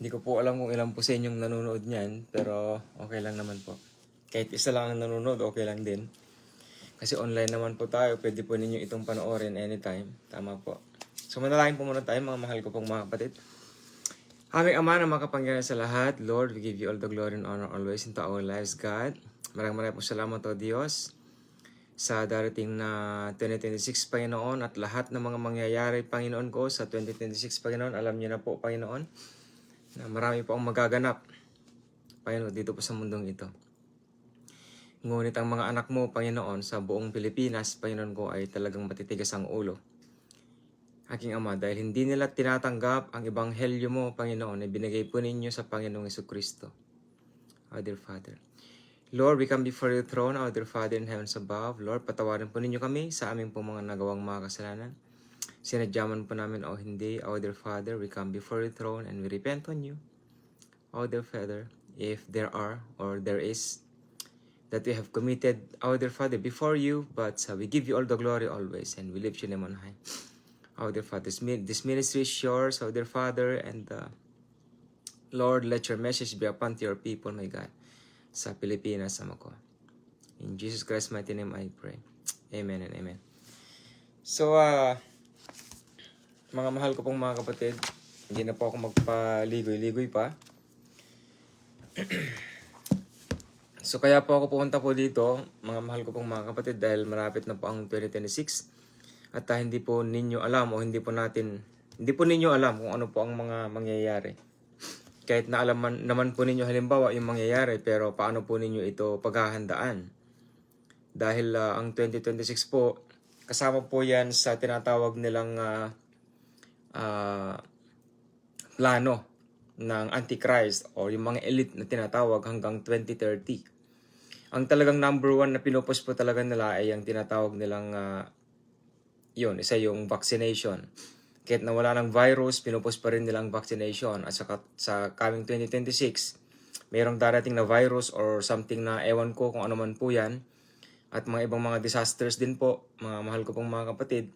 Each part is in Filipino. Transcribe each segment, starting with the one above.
Hindi ko po alam kung ilan po sa inyong nanonood niyan, pero okay lang naman po. Kahit isa lang ang nanonood, okay lang din. Kasi online naman po tayo, pwede po ninyo itong panoorin anytime. Tama po. So manalangin po muna tayo, mga mahal ko pong mga kapatid. Aming Ama na makapangyarihan sa lahat, Lord, we give you all the glory and honor always into our lives, God. Maraming po salamat o Diyos sa darating na 2026, Panginoon, at lahat ng mga mangyayari, Panginoon ko, sa 2026, Panginoon. Alam niyo na po, Panginoon, na marami po ang magaganap, Panginoon, dito po sa mundong ito. Ngunit ang mga anak mo, Panginoon, sa buong Pilipinas, Panginoon ko, ay talagang matitigas ang ulo. Aking Ama, dahil hindi nila tinatanggap ang ebanghelyo mo, Panginoon, na binigay po ninyo sa Panginoong Jesucristo. Our dear Father. Lord, we come before your throne, our dear Father in heavens above. Lord, patawarin po ninyo kami sa aming po mga nagawang mga kasalanan. Sinadyaman po namin o hindi, our dear Father, we come before your throne and we repent on you. Our dear Father, if there are or there is that we have committed, our dear Father, before you, but we give you all the glory always and we lift your name on high. Our dear Father, this ministry is yours, our dear Father, and Lord, let your message be upon to your people, my God, sa Pilipinas, Ama ko. In Jesus Christ's mighty name I pray. Amen and amen. So, mga mahal ko pong mga kapatid, hindi na po ako magpaligoy-ligoy pa. So, kaya po ako pumunta po dito, mga mahal ko pong mga kapatid, dahil malapit na po ang 2026. At hindi po ninyo alam o hindi po ninyo alam kung ano po ang mga mangyayari. Kahit na alam naman po ninyo halimbawa yung mangyayari, pero paano po ninyo ito paghahandaan? Dahil ang 2026 po, kasama po yan sa tinatawag nilang plano ng Antichrist o yung mga elite na tinatawag hanggang 2030. Ang talagang number one na pinupos po talaga nila ay ang tinatawag nilang isa yung vaccination. Kahit na wala ng virus, pinupos pa rin nilang vaccination. At sa coming 2026, mayroong darating na virus or something na ewan ko kung ano man po yan. At mga ibang mga disasters din po, mga mahal ko pong mga kapatid.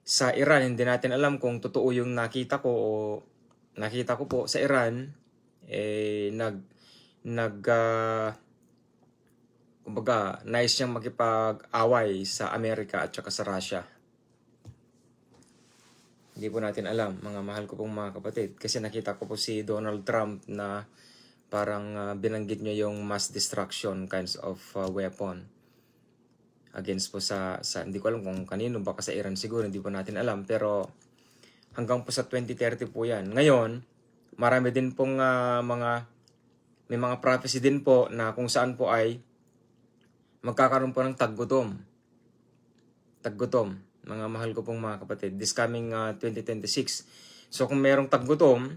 Sa Iran, hindi natin alam kung totoo yung nakita ko po sa Iran, kumbaga, nice siyang makipag-away sa Amerika at saka sa Russia. Hindi po natin alam, mga mahal ko pong mga kapatid. Kasi nakita ko po si Donald Trump na parang binanggit niya yung mass destruction kinds of weapon. Against po sa hindi ko alam kung kanino, baka sa Iran siguro, hindi po natin alam. Pero hanggang po sa 2030 po yan. Ngayon, marami din pong may mga prophecy din po na kung saan po ay magkakaroon po ng taggutom. Mga mahal ko pong mga kapatid, this coming 2026. So kung mayroong taggutom,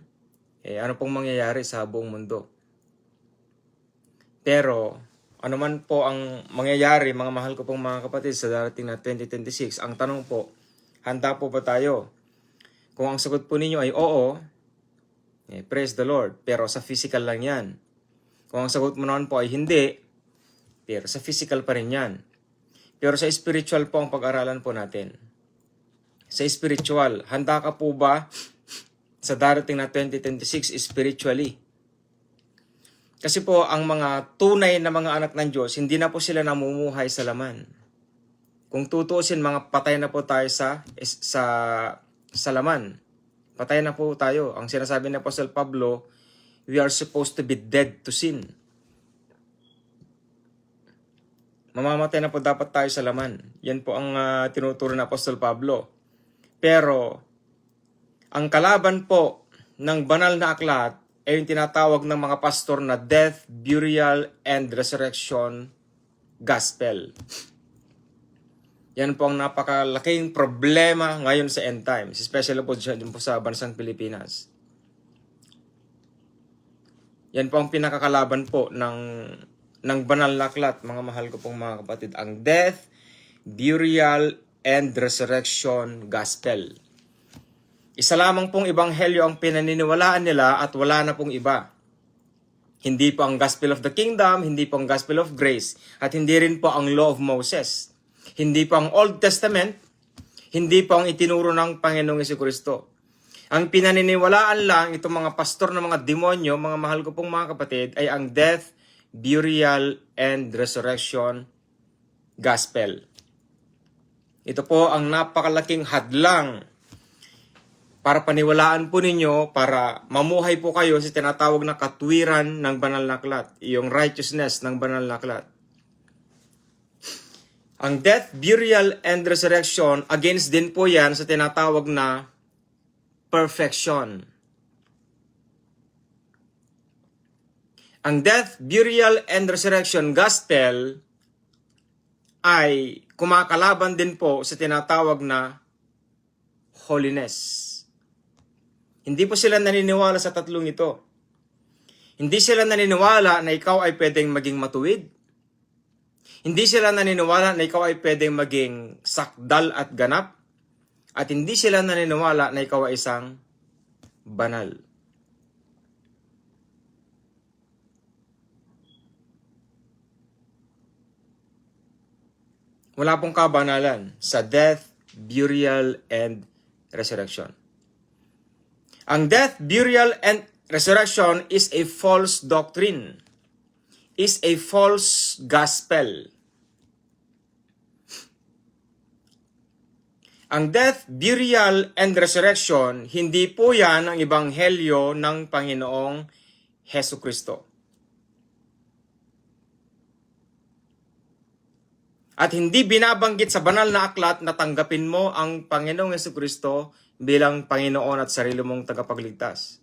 ano pong mangyayari sa buong mundo? Pero ano man po ang mangyayari, mga mahal ko pong mga kapatid, sa darating na 2026, ang tanong po, handa po ba tayo? Kung ang sagot po ninyo ay oo, praise the Lord, pero sa physical lang yan. Kung ang sagot mo naman po ay hindi, pero sa physical pa rin yan. Pero sa spiritual po ang pag-aralan po natin. Sa spiritual, handa ka po ba sa darating na 2026 spiritually? Kasi po ang mga tunay na mga anak ng Diyos, hindi na po sila namumuhay sa laman. Kung tutuusin, mga patay na po tayo sa laman. Patay na po tayo. Ang sinasabi ni Apostle Pablo, we are supposed to be dead to sin. Mamamatay na po dapat tayo sa laman. Yan po ang tinuturo ng Apostol Pablo. Pero, ang kalaban po ng banal na aklat ay yung tinatawag ng mga pastor na death, burial, and resurrection gospel. Yan po ang napakalaking problema ngayon sa end times, especially po dyan po sa bansang Pilipinas. Yan po ang pinakakalaban po ng banal na aklat, mga mahal ko pong mga kapatid, ang death, burial, and resurrection gospel. Isa lamang pong ebanghelyo ang pinaniniwalaan nila at wala na pong iba. Hindi po ang gospel of the kingdom, hindi po ang gospel of grace, at hindi rin po ang law of Moses. Hindi po ang Old Testament, hindi po ang itinuro ng Panginoong Jesucristo. Ang pinaniniwalaan lang itong mga pastor ng mga demonyo, mga mahal ko pong mga kapatid, ay ang death, burial, and resurrection gospel. Ito po ang napakalaking hadlang para paniwalaan po ninyo, para mamuhay po kayo sa tinatawag na katwiran ng banal na aklat, yung righteousness ng banal na aklat. Ang death, burial, and resurrection, against din po yan sa tinatawag na perfection. Ang death, burial, and resurrection gospel ay kumakalaban din po sa tinatawag na holiness. Hindi po sila naniniwala sa tatlong ito. Hindi sila naniniwala na ikaw ay pwedeng maging matuwid. Hindi sila naniniwala na ikaw ay pwedeng maging sakdal at ganap. At hindi sila naniniwala na ikaw ay isang banal. Wala pong kabanalan sa death, burial, and resurrection. Ang death, burial, and resurrection is a false doctrine. Is a false gospel. Ang death, burial, and resurrection, hindi po yan ang ebanghelyo ng Panginoong Hesukristo. At hindi binabanggit sa banal na aklat na tanggapin mo ang Panginoong Hesukristo bilang Panginoon at sarili mong tagapagligtas.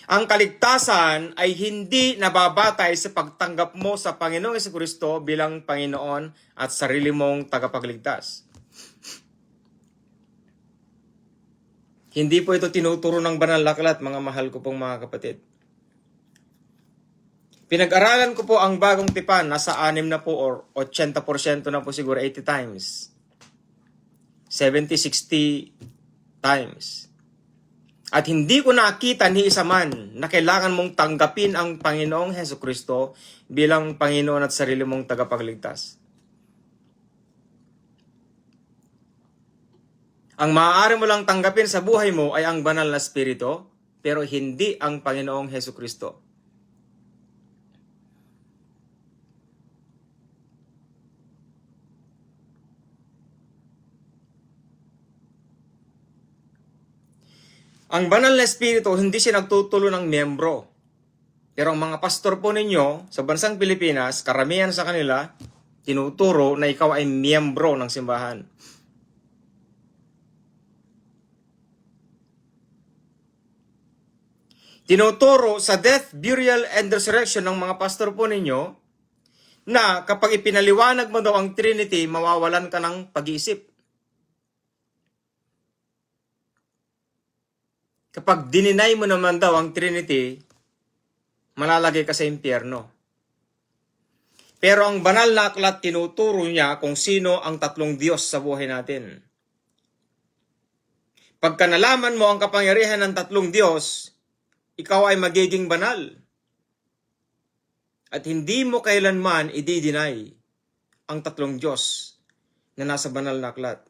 Ang kaligtasan ay hindi nababatay sa pagtanggap mo sa Panginoong Hesukristo bilang Panginoon at sarili mong tagapagligtas. Hindi po ito tinuturo ng banal na aklat, mga mahal ko pong mga kapatid. Pinag-aralan ko po ang bagong tipan, nasa 6 na po or 80% na po siguro, 80 times. 70, 60 times. At hindi ko nakita ni isa man na kailangan mong tanggapin ang Panginoong Hesukristo bilang Panginoon at sarili mong tagapagligtas. Ang maaari mo lang tanggapin sa buhay mo ay ang banal na spirito, pero hindi ang Panginoong Hesukristo. Ang banal na espiritu, hindi siya nagtutulo ng miyembro. Pero ang mga pastor po ninyo sa bansang Pilipinas, karamihan sa kanila, tinuturo na ikaw ay miyembro ng simbahan. Tinuturo sa death, burial, and resurrection ng mga pastor po ninyo na kapag ipinaliwanag mo daw ang Trinity, mawawalan ka ng pag-iisip. Kapag dininay mo naman daw ang Trinity, malalagay ka sa impyerno. Pero ang banal na aklat, tinuturo niya kung sino ang tatlong Diyos sa buhay natin. Pagka nalaman mo ang kapangyarihan ng tatlong Diyos, ikaw ay magiging banal. At hindi mo kailanman i-deny ang tatlong Diyos na nasa banal na aklat.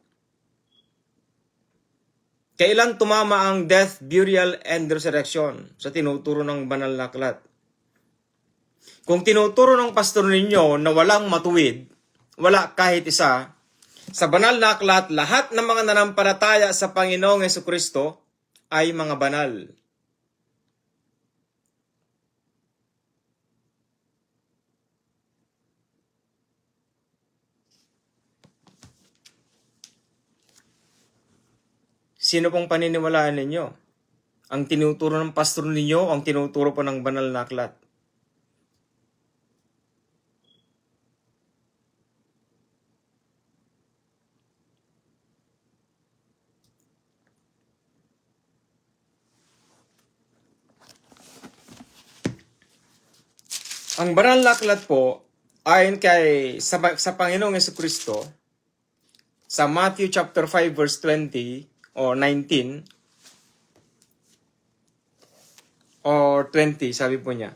Kailan tumama ang death, burial, and resurrection sa tinuturo ng banal na aklat? Kung tinuturo ng pastor ninyo na walang matuwid, wala kahit isa, sa banal na aklat, lahat ng mga nanampalataya sa Panginoong Hesukristo ay mga banal. Sino pong paniniwalaan ninyo? Ang tinuturo ng pastor ninyo, ang tinuturo po ng banal na aklat. Ang banal na aklat po, ayon sa Panginoong Hesukristo, sa Matthew chapter 5 verse 20 o 19 or 20, sabi po niya.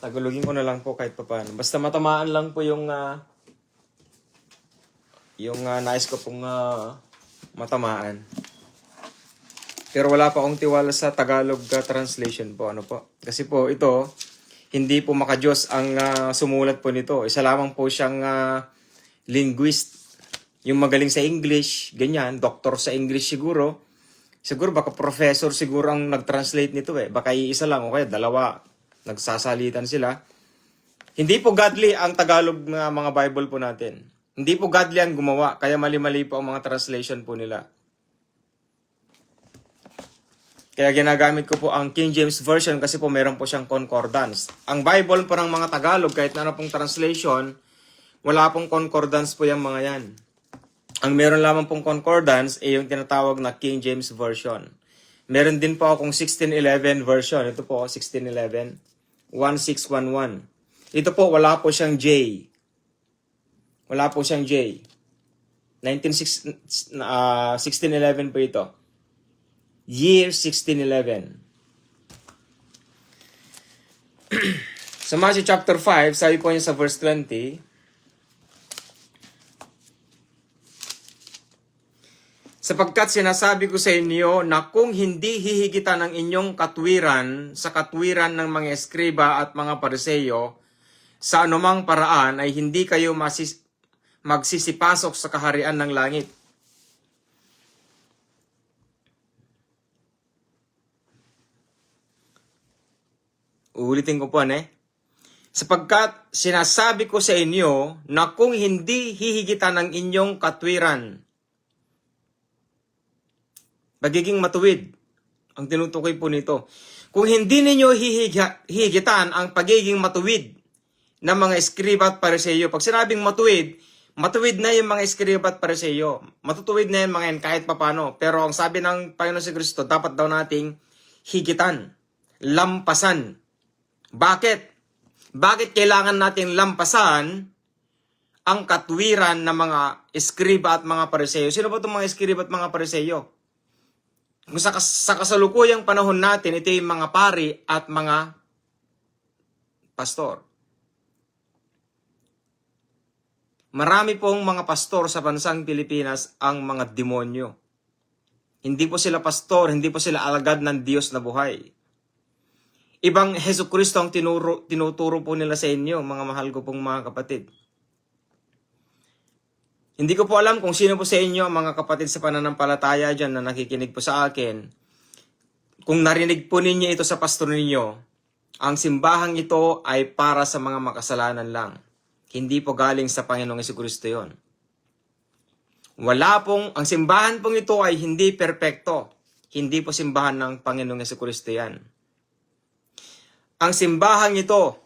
Tagalogin ko na lang po kahit papaano. Basta matamaan lang po yung yung nais ko pong matamaan. Pero wala pa akong tiwala sa Tagalog translation po. Ano po? Kasi po ito, hindi po makadiyos ang sumulat po nito. Isa lamang po siyang linguist. Yung magaling sa English, ganyan, doktor sa English siguro. Siguro baka professor siguro ang nag-translate nito eh. Baka isa lang o kaya dalawa nagsasalitan sila. Hindi po godly ang Tagalog na mga Bible po natin. Hindi po godly ang gumawa, kaya mali-mali po ang mga translation po nila. Kaya ginagamit ko po ang King James Version kasi po meron po siyang concordance. Ang Bible po ng mga Tagalog, kahit na ano pong translation, wala pong concordance po yung mga yan. Ang meron lamang pong concordance ay yung tinatawag na King James Version. Meron din po akong 1611 version. Ito po, 1611. 1611. Ito po, wala po siyang J. Wala po siyang J. 1611 po ito. Year 1611. Sa Matthew chapter 5, sabi po niya sa verse 20, sapagkat sinasabi ko sa inyo na kung hindi hihigitan ng inyong katwiran sa katwiran ng mga eskriba at mga pariseyo, sa anumang paraan ay hindi kayo magsisipasok sa kaharian ng langit. Uulitin ko po, sapagkat sinasabi ko sa inyo na kung hindi hihigitan ng inyong katwiran, pagiging matuwid, ang tinutukoy po nito. Kung hindi ninyo hihigitan ang pagiging matuwid ng mga eskriba at pariseyo, pag sinabing matuwid, matuwid na yung mga eskriba at pariseyo. Matutuwid na yung mga yan kahit papano. Pero ang sabi ng Panginoon si Kristo, dapat daw nating higitan, lampasan. Bakit? Bakit kailangan nating lampasan ang katwiran ng mga eskriba at mga pariseyo? Sino ba itong mga eskriba at mga pariseyo? Kung sa kasalukuyang panahon natin, ito yung mga pari at mga pastor. Marami pong mga pastor sa bansang Pilipinas ang mga demonyo. Hindi po sila pastor, hindi po sila alagad ng Diyos na buhay. Ibang Jesucristo ang tinuturo po nila sa inyo, mga mahal ko pong mga kapatid. Hindi ko po alam kung sino po sa inyo mga kapatid sa pananampalataya dyan na nakikinig po sa akin. Kung narinig po ninyo ito sa pastor ninyo, ang simbahang ito ay para sa mga makasalanan lang. Hindi po galing sa Panginoong Jesucristo yon. Ang simbahan pong ito ay hindi perpekto. Hindi po simbahan ng Panginoong Jesucristo yan. Ang simbahang ito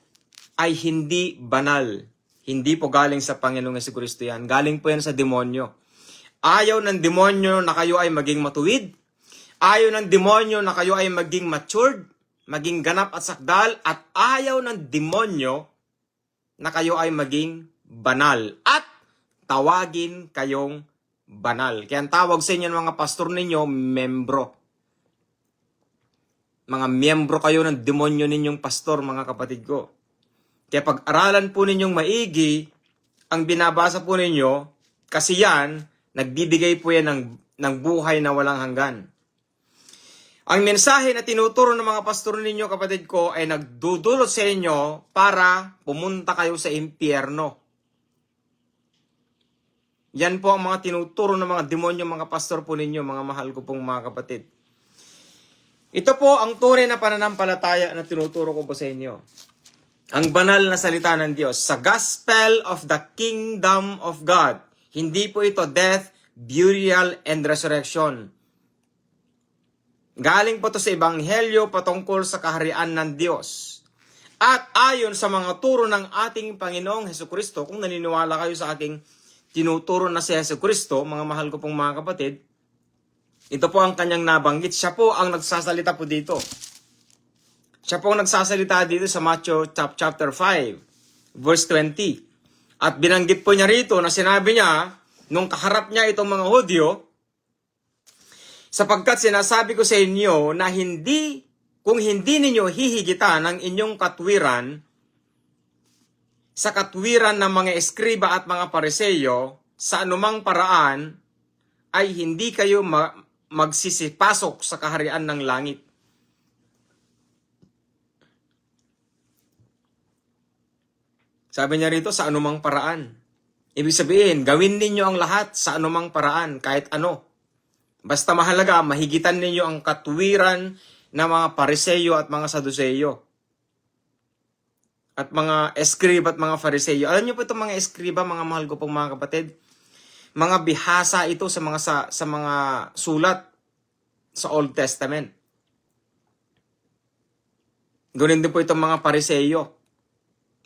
ay hindi banal. Hindi po galing sa Panginoong Jesucristo yan. Galing po yan sa demonyo. Ayaw ng demonyo na kayo ay maging matuwid. Ayaw ng demonyo na kayo ay maging matured, maging ganap at sakdal. At ayaw ng demonyo na kayo ay maging banal. At tawagin kayong banal. Kaya ang tawag sa inyo ng mga pastor ninyo, membro. Mga miyembro kayo ng demonyo ninyong pastor, mga kapatid ko. Kaya pag-aralan po ninyong maigi, ang binabasa po ninyo, kasi yan, nagbibigay po yan ng buhay na walang hanggan. Ang mensahe na tinuturo ng mga pastor ninyo, kapatid ko, ay nagdudulot sa inyo para pumunta kayo sa impyerno. Yan po ang mga tinuturo ng mga demonyo, mga pastor po ninyo, mga mahal ko pong mga kapatid. Ito po ang tunay na pananampalataya na tinuturo ko po sa inyo. Ang banal na salita ng Diyos. Sa gospel of the kingdom of God. Hindi po ito death, burial, and resurrection. Galing po ito sa Ebanghelyo patungkol sa kaharian ng Diyos. At ayon sa mga turo ng ating Panginoong Hesukristo, kung naniniwala kayo sa aking tinuturo na si Hesukristo, mga mahal ko pong mga kapatid, ito po ang kanyang nabanggit. Siya po ang nagsasalita po dito. Siya po ang nagsasalita dito sa Matthew chapter 5, verse 20. At binanggit po niya rito na sinabi niya, nung kaharap niya itong mga Hudyo, sapagkat sinasabi ko sa inyo na kung hindi ninyo hihigitan ang inyong katwiran sa katwiran ng mga eskriba at mga pariseyo, sa anumang paraan ay hindi kayo magsisipasok sa kaharian ng langit. Sabi niya rito, sa anumang paraan. Ibig sabihin, gawin ninyo ang lahat sa anumang paraan, kahit ano. Basta mahalaga, mahigitan ninyo ang katuwiran ng mga Pariseyo at mga Saduseyo. At mga Eskriba at mga Fariseyo. Alam niyo po itong mga Eskriba, mga mahal ko pong mga kapatid? Mga bihasa ito sa mga sulat sa Old Testament. Ganun din po itong mga Pariseyo.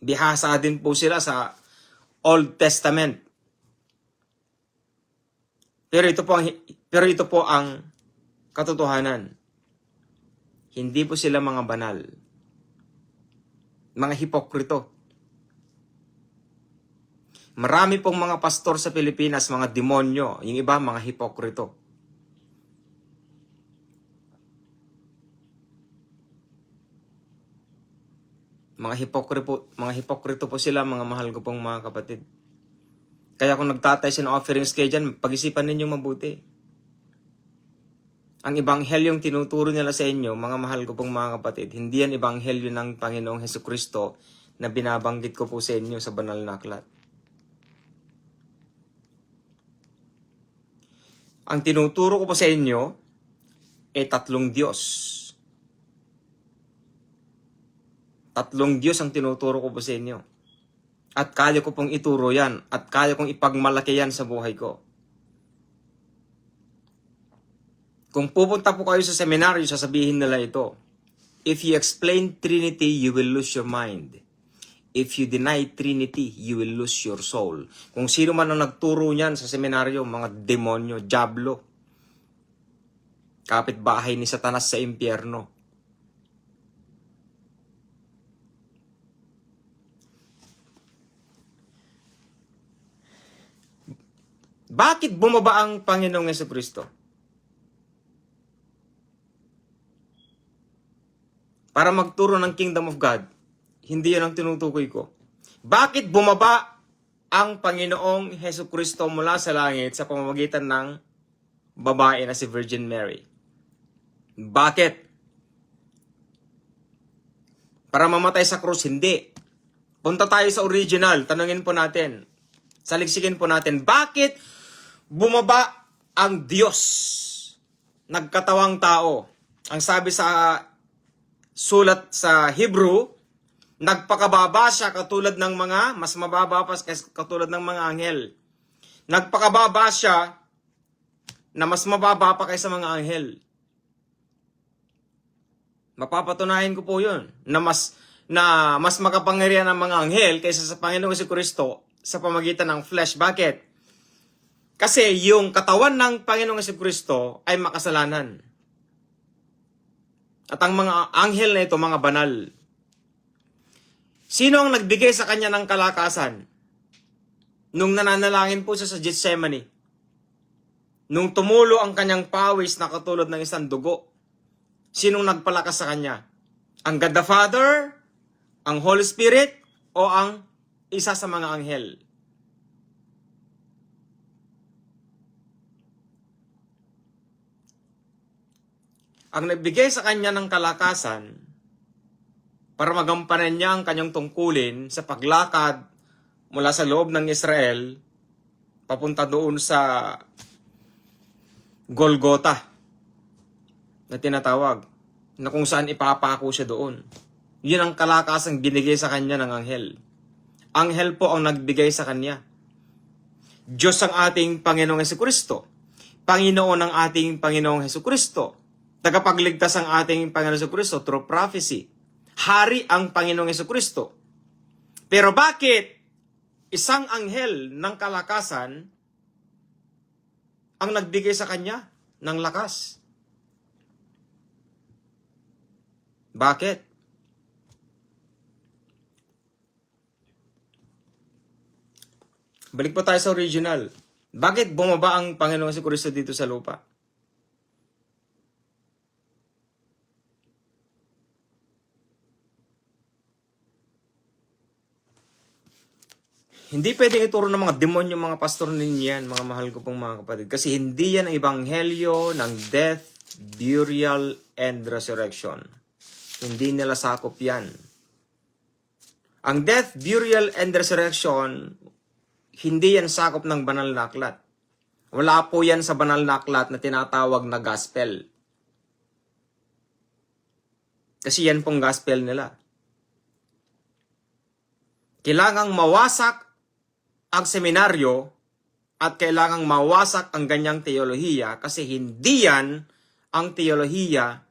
Bihasa din po sila sa Old Testament. Pero ito po ang katotohanan. Hindi po sila mga banal. Mga hipokrito. Marami pong mga pastor sa Pilipinas, mga demonyo. Yung iba, mga hipokrito. Mga hipokrito po sila, mga mahal ko pong mga kapatid. Kaya kung nagtatay siya ng offerings kayo dyan, pag-isipan ninyong mabuti. Ang ebanghelyong tinuturo nila sa inyo, mga mahal ko pong mga kapatid, hindi yan ebanghelyo ng Panginoong Hesukristo na binabanggit ko po sa inyo sa banal na aklat. Ang tinuturo ko po sa inyo ay tatlong Diyos. Tatlong Diyos ang tinuturo ko po sa inyo. At kaya ko pong ituro yan. At kaya kong ipagmalaki yan sa buhay ko. Kung pupunta po kayo sa seminaryo, sasabihin nila ito. If you explain Trinity, you will lose your mind. If you deny Trinity, you will lose your soul. Kung sino man ang nagturo niyan sa seminaryo, mga demonyo, diablo, kapitbahay ni Satanas sa impyerno. Bakit bumaba ang Panginoong Hesukristo? Para magturo ng Kingdom of God. Hindi yan ang tinutukoy ko. Bakit bumaba ang Panginoong Hesukristo mula sa langit sa pamamagitan ng babae na si Virgin Mary? Bakit? Para mamatay sa krus? Hindi. Punta tayo sa original. Tanungin po natin. Saliksikin po natin. Bakit bumaba ang Diyos? Nagkatawang tao. Ang sabi sa sulat sa Hebrew, nagpakababa siya katulad ng mga, mas mababa pa katulad ng mga anghel. Nagpakababa siya na mas mababa pa kaysa mga anghel. Mapapatunayan ko po yun, na mas makapangyarihan ang mga anghel kaysa sa Panginoong Jesucristo sa pamagitan ng flesh. Bakit? Kasi yung katawan ng Panginoong Jesucristo ay makasalanan. At ang mga anghel na ito, mga banal. Sino ang nagbigay sa kanya ng kalakasan? Nung nananalangin po siya sa Gethsemane. Nung tumulo ang kanyang pawis na katulad ng isang dugo. Sinong nagpalakas sa kanya? Ang God the Father, ang Holy Spirit, o ang isa sa mga anghel? Ang nagbigay sa kanya ng kalakasan para magampanan niya ang kanyang tungkulin sa paglakad mula sa loob ng Israel papunta doon sa Golgotha na tinatawag, na kung saan ipapako siya doon. Yun ang kalakasang binigay sa kanya ng anghel. Anghel po ang nagbigay sa kanya. Diyos ang ating Panginoong Hesukristo. Panginoon ang ating Panginoong Hesukristo. Tagapagligtas ang ating Panginoong Hesukristo through prophecy. Hari ang Panginoong Hesukristo. Pero bakit isang anghel ng kalakasan ang nagbigay sa kanya ng lakas? Bakit? Balik po tayo sa original. Bakit bumaba ang Panginoong Jesucristo dito sa lupa? Hindi pwedeng ituro ng mga demonyo mga pastor ninyo yan, mga mahal ko pong mga kapatid. Kasi hindi yan ang ebanghelyo ng death, burial, and resurrection. Hindi nila sakop yan. Ang death, burial, and resurrection, hindi yan sakop ng banal na aklat. Wala po yan sa banal na aklat na tinatawag na gospel. Kasi yan pong gospel nila. Kailangang mawasak ang seminaryo at kailangang mawasak ang ganyang teolohiya kasi hindi yan ang teolohiya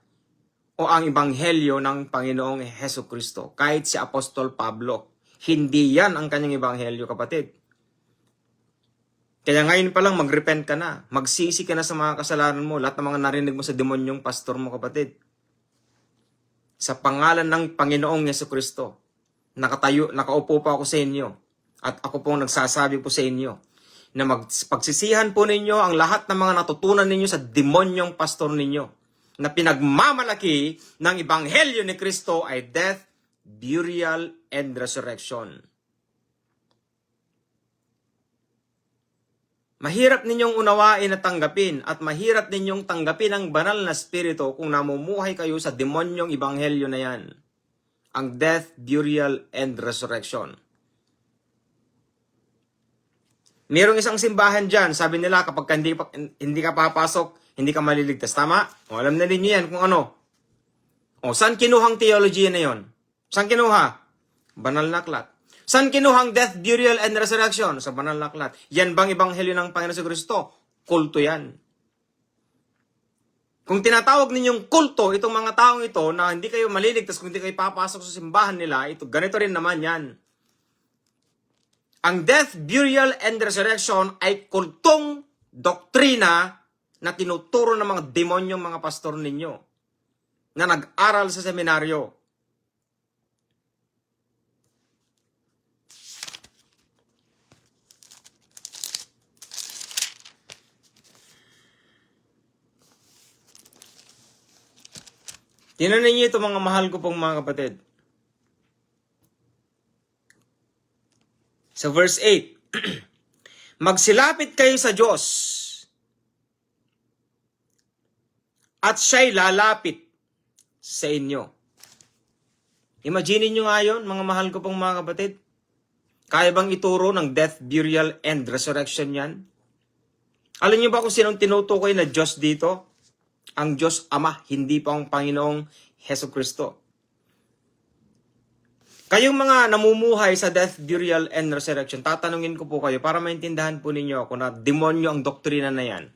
o ang ebanghelyo ng Panginoong Hesukristo. Kahit si Apostol Pablo, hindi yan ang kanyang ebanghelyo, kapatid. Kaya ngayon pa lang mag-repent ka na. Magsisi ka na sa mga kasalanan mo. Lahat ng mga narinig mo sa demonyong pastor mo, kapatid. Sa pangalan ng Panginoong Hesukristo, nakaupo pa ako sa inyo. At ako pong nagsasabi po sa inyo na pagsisihan po ninyo ang lahat ng mga natutunan ninyo sa demonyong pastor ninyo na pinagmamalaki ng ebanghelyo ni Kristo ay death, burial, and resurrection. Mahirap ninyong unawain at tanggapin at mahirap ninyong tanggapin ang banal na spirito kung namumuhay kayo sa demonyong ebanghelyo na yan. Ang death, burial, and resurrection. Merong isang simbahan dyan, sabi nila kapag hindi ka papasok, hindi ka maliligtas. Tama? O, alam na ninyo yan kung ano. O, saan kinuhang theology na yon? Saan kinuha? Banal na aklat. Saan kinuhang death, burial, and resurrection? Sa banal na aklat. Yan bang ebanghelyo ng Panginoon sa Kristo? Kulto yan. Kung tinatawag ninyong kulto, itong mga taong ito na hindi kayo maliligtas kung hindi kayo papasok sa simbahan nila, ito, ganito rin naman yan. Ang death, burial, and resurrection ay kultong doktrina na tinuturo ng mga demonyong mga pastor ninyo na nag-aral sa seminaryo. Tingnan ninyo ito mga mahal ko pong mga kapatid. Sa verse 8, magsilapit kayo sa Diyos at siya'y lalapit sa inyo. Imagine nyo nga yun, mga mahal ko pong mga kapatid. Kaya bang ituro ng death, burial, and resurrection yan? Alam nyo ba kung sinong tinutukoy na Diyos dito? Ang Diyos Ama, hindi pa ang Panginoong Hesukristo. Kayong mga namumuhay sa death, burial, and resurrection, tatanungin ko po kayo para maintindahan po ninyo ako na demonyo ang doktrina na yan.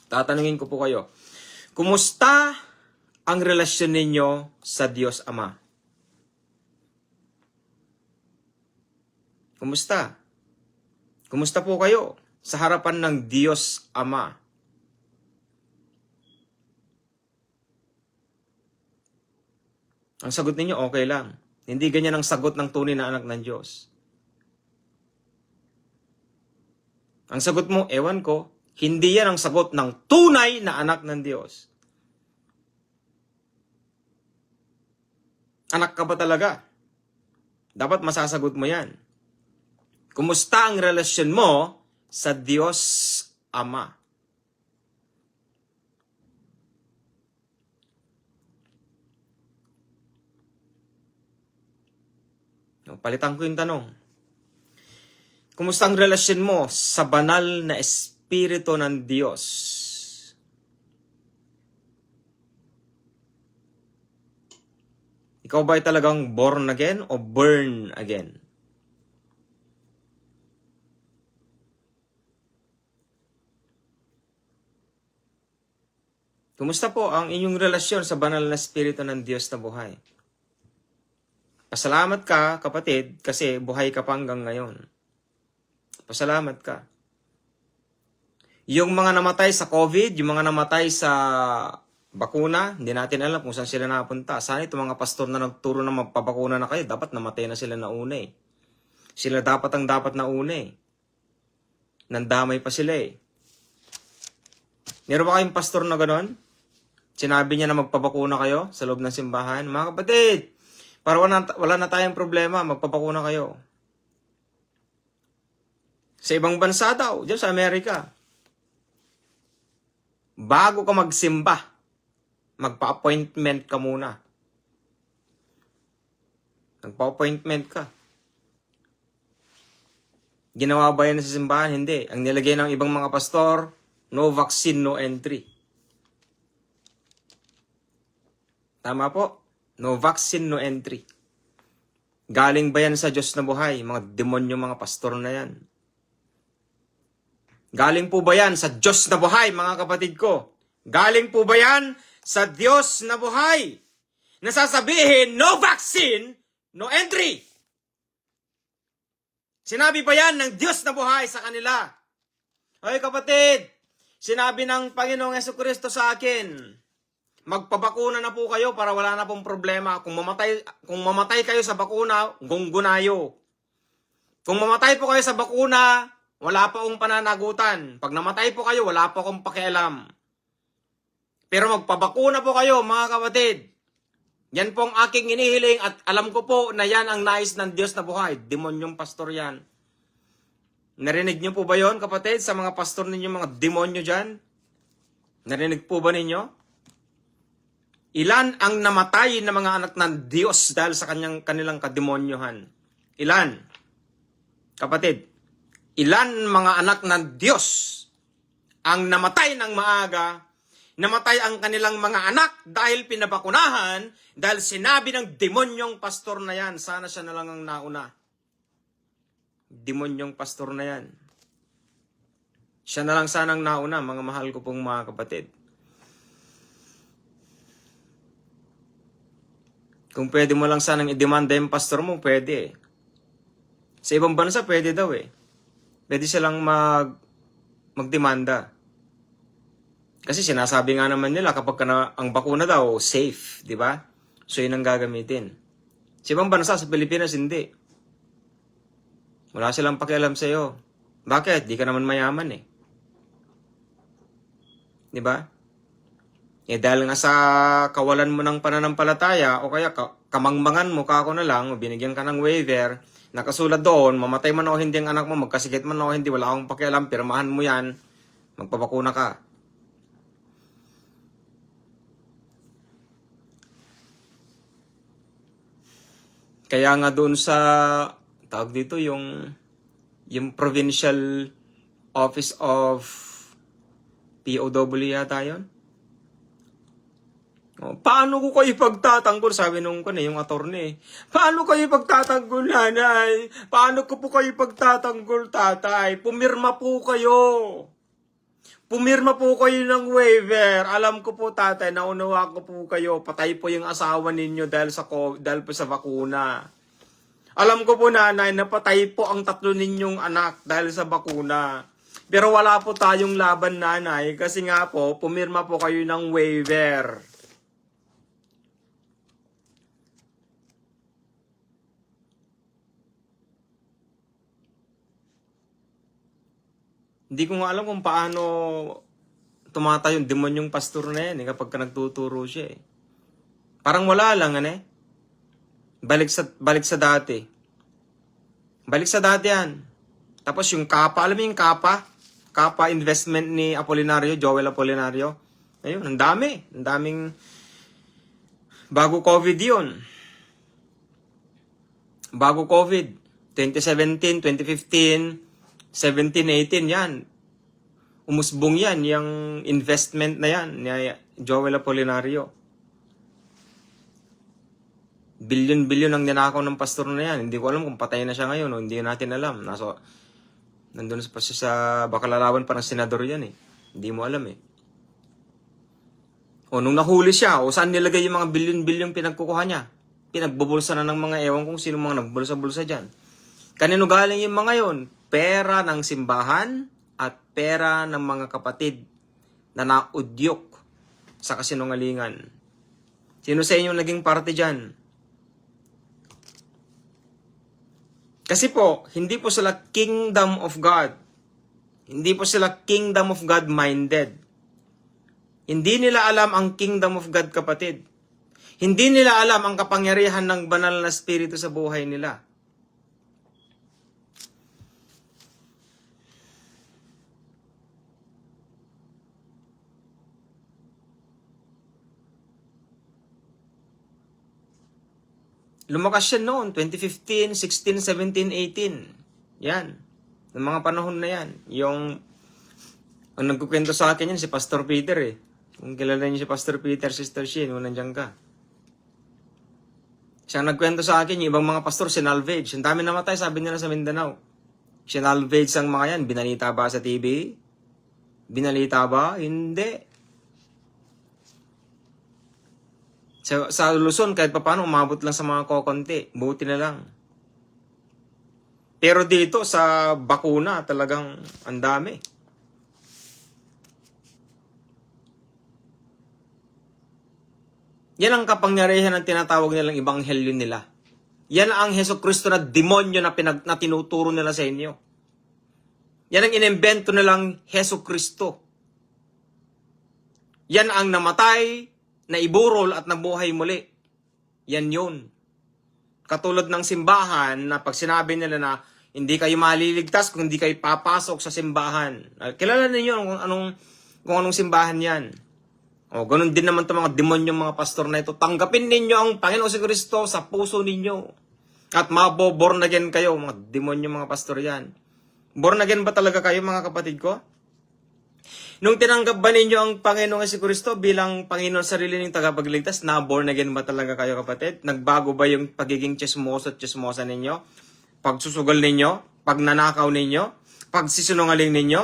Tatanungin ko po kayo, kumusta ang relasyon ninyo sa Diyos Ama? Kumusta? Kumusta po kayo sa harapan ng Diyos Ama? Ang sagot ninyo, okay lang. Hindi ganyan ang sagot ng tunay na anak ng Diyos. Ang sagot mo, ewan ko, hindi yan ang sagot ng tunay na anak ng Diyos. Anak ka ba talaga? Dapat masasagot mo yan. Kumusta ang relasyon mo sa Diyos Ama? Palitan ko yung tanong. Kumusta ang relasyon mo sa banal na Espiritu ng Diyos? Ikaw ba ay talagang born again o burn again? Kumusta po ang inyong relasyon sa banal na Espiritu ng Diyos na buhay? Pasalamat ka, kapatid, kasi buhay ka pa hanggang ngayon. Pasalamat ka. Yung mga namatay sa COVID, yung mga namatay sa bakuna, hindi natin alam kung saan sila napunta. Sana itong mga pastor na nagturo na magpabakuna na kayo, dapat namatay na sila na una eh. Sila dapat ang dapat na una eh. Nandamay pa sila eh. Meron ba kayong pastor na gano'n? Sinabi niya na magpabakuna kayo sa loob ng simbahan. Mga kapatid, para wala na tayong problema, magpapakuna kayo. Sa ibang bansa daw, dyan sa Amerika, bago ka magsimba, magpa-appointment ka muna. Nagpa-appointment ka. Ginawa ba yan sa simbahan? Hindi. Ang nilagay ng ibang mga pastor, no vaccine, no entry. Tama po? No vaccine, no entry. Galing ba yan sa Diyos na buhay? Mga demonyo, mga pastor na yan. Galing po ba yan sa Diyos na buhay, mga kapatid ko? Galing po ba yan sa Diyos na buhay? Nasasabihin, no vaccine, no entry. Sinabi ba yan ng Diyos na buhay sa kanila? Ay kapatid, sinabi ng Panginoong Jesucristo sa akin, magpabakuna na po kayo para wala na pong problema. Kung mamatay kayo sa bakuna, gunggunayo. Kung mamatay po kayo sa bakuna, wala pa akong pananagutan. Pag namatay po kayo, wala pa akong pakialam. Pero magpabakuna po kayo, mga kapatid. Yan po ang aking inihiling at alam ko po na yan ang nais ng Diyos na buhay. Demonyong pastor yan. Narinig niyo po ba yon, kapatid, sa mga pastor ninyo, mga demonyo dyan? Narinig po ba ninyo? Ilan ang namatay na mga anak ng Diyos dahil sa kanilang kademonyohan? Ilan? Kapatid, ilan mga anak ng Diyos ang namatay ng maaga, namatay ang kanilang mga anak dahil pinabakunahan, dahil sinabi ng demonyong pastor na yan, sana siya na lang ang nauna. Demonyong pastor na yan. Siya na lang sanang nauna, mga mahal ko pong mga kapatid. Kung pwede mo lang sanang i-demanda yung pastor mo, pwede. Sa ibang bansa, pwede daw eh. Pwede silang magdemanda. Kasi sinasabi nga naman nila kapag ang bakuna daw, safe, di ba? So yun ang gagamitin. Sa ibang bansa, sa Pilipinas, hindi. Wala silang pakialam sa'yo. Bakit? Di ka naman mayaman eh. Di ba? Eh dahil nga sa kawalan mo ng pananampalataya o kaya kamangmangan mo kako na lang, binigyan ka ng waiver, nakasulat doon, mamatay man o hindi ang anak mo, magkasikit man o hindi, wala akong pakialam, pirmahan mo yan, magpabakuna ka. Kaya nga doon sa, tawag dito, yung Provincial Office of POW yata yun. Oh, paano ko kayo pagtatanggol? Sabi nung yung attorney. Paano kayo pagtatanggol, nanay? Paano ko po kayo pagtatanggol, tatay? Pumirma po kayo. Pumirma po kayo ng waiver. Alam ko po, tatay, naunawa ko po kayo. Patay po yung asawa ninyo dahil po sa bakuna. Alam ko po, nanay, napatay po ang 3 ninyong anak dahil sa bakuna. Pero wala po tayong laban, nanay, kasi nga po, pumirma po kayo ng waiver. Hindi ko nga alam kung paano tumata yung demonyong pastor na yan kapag nagtuturo siya eh. Parang wala lang Balik sa dati. Balik sa dati yan. Tapos yung Kapa, alam mo yung Kapa? Kapa investment ni Apolinario, Joel Apolinario. Ayun, ang daming bago COVID yun. Bago COVID, 2017, 2015, 17, 18, yan. Umusbong yan, yung investment na yan, ni Joel Apolinario. Bilyon-bilyon ang ninakaw ng pastor na yan. Hindi ko alam kung patay na siya ngayon o hindi natin alam. Nandun pa siya sa bakalarawan pa ng senador yan eh. Hindi mo alam eh. O nung nahuli siya, o saan nilagay yung mga bilyon-bilyon pinagkukuha niya? Pinagbubulsa na ng mga ewan kung sino mga nagbulsa-bulsa dyan. Kanino galing yung mga yon? Pera ng simbahan at pera ng mga kapatid na naudyok sa kasinungalingan. Sino sa inyo naging parte dyan? Kasi po, hindi po sila kingdom of God. Hindi po sila kingdom of God minded. Hindi nila alam ang kingdom of God, kapatid. Hindi nila alam ang kapangyarihan ng banal na spirito sa buhay nila. Lumakas yan noon, 2015, 16, 17, 18. Yan. Ng mga panahon na yan. Ang nagkukwento sa akin yan, si Pastor Peter eh. Kung kilala niyo si Pastor Peter, Sister Shin, kung nandiyan ka. Siyang nagkwento sa akin, yung ibang mga pastor, sinalvage. Ang dami namatay, sabi nila sa Mindanao. Sinalvage ang mga yan. Binalita ba sa TV? Binalita ba? Hindi. Sa Luzon, kahit pa paano, umabot lang sa mga kokonti. Buti na lang. Pero dito, sa bakuna, talagang ang dami. Yan ang kapangyarihan ng tinatawag nilang ebanghelyo nila. Yan ang Hesukristo na demonyo na tinuturo nila sa inyo. Yan ang inimbento nilang Hesukristo. Yan ang namatay, na iburol at nabuhay muli. Yan yun. Katulad ng simbahan na pag sinabi nila na hindi kayo maliligtas kung hindi kayo papasok sa simbahan. Kilala ninyo kung anong simbahan yan. O, ganun din naman itong mga demonyong mga pastor na ito. Tanggapin ninyo ang Panginoon si Kristo sa puso ninyo. At maboborn again kayo, mga demonyong mga pastor yan. Born again ba talaga kayo, mga kapatid ko? Nung tinanggap ba ninyo ang Panginoong si Kristo bilang Panginoon sarili ng tagapagligtas, na born again ba talaga kayo, kapatid? Nagbago ba yung pagiging chismoso at chismosa ninyo? Pagsusugal ninyo? Pagnanakaw ninyo? Pagsisinungaling ninyo?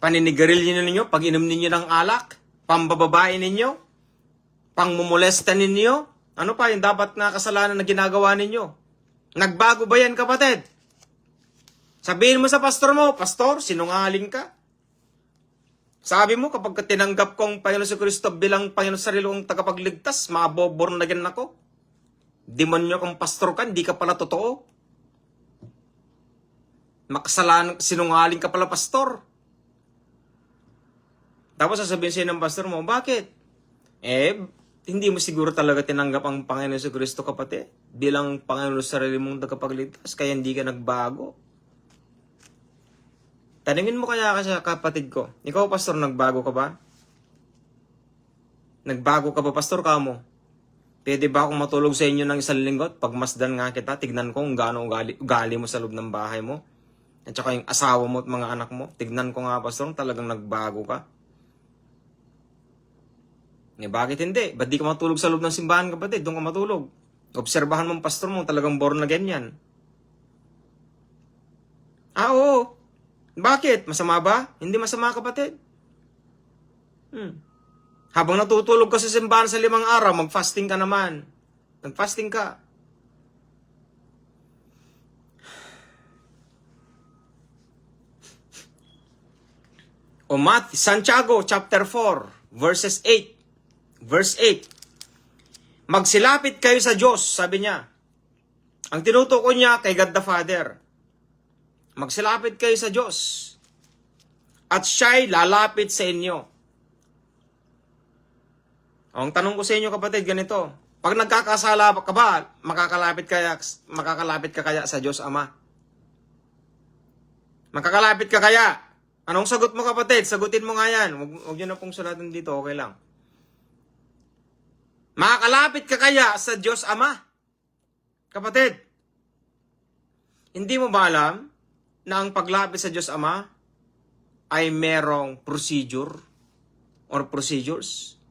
Paninigarilyo ninyo? Pag-inom ninyo ng alak? Pambababae ninyo? Pangmumolesta ninyo? Ano pa yung dapat na kasalanan na ginagawa ninyo? Nagbago ba yan, kapatid? Sabihin mo sa pastor mo, Pastor, sinungaling ka. Sabi mo, kapag tinanggap ko ang Panginoon si Kristo bilang Panginoon sa sarili kong tagapagligtas, maboborn na again ako. Demonyo kang pastor ka, hindi ka pala totoo. Makasalanan, sinungaling ka pala, pastor. Tapos sasabihin sa'yo ng pastor mo, bakit? Hindi mo siguro talaga tinanggap ang Panginoon sa Kristo, kapatid, bilang Panginoon sa sarili mong tagapagligtas, kaya hindi ka nagbago. Tanungin mo kaya kasi, kapatid ko, ikaw, pastor, nagbago ka ba? Nagbago ka ba, pastor, kamo? Pwede ba akong matulog sa inyo ng isang linggo? Pagmasdan nga kita, tignan ko kung gaano ugali mo sa loob ng bahay mo. At saka yung asawa mo at mga anak mo. Tignan ko nga, pastor, talagang nagbago ka. Bakit hindi? Ba't di ka matulog sa loob ng simbahan, kapatid? Doon ka matulog. Obserbahan mong pastor mo, talagang born again yan. Oo. Bakit? Masama ba? Hindi masama, kapatid. Habang natutulog ka sa simbahan sa 5 araw, mag-fasting ka naman. Nag-fasting ka. Santiago chapter 4, verses 8. Verse 8. Magsilapit kayo sa Diyos, sabi niya. Ang tinutukoy niya kay God the Father. Magsilapit kayo sa Diyos. At siya'y lalapit sa inyo. Ang tanong ko sa inyo, kapatid, ganito. Pag nagkakasala ka ba, makakalapit ka kaya sa Diyos Ama? Makakalapit ka kaya? Anong sagot mo, kapatid? Sagutin mo nga yan. Huwag nyo na pong sulatan dito, okay lang. Makakalapit ka kaya sa Diyos Ama? Kapatid, hindi mo ba alam na ang paglapit sa Diyos Ama ay merong procedure or procedures?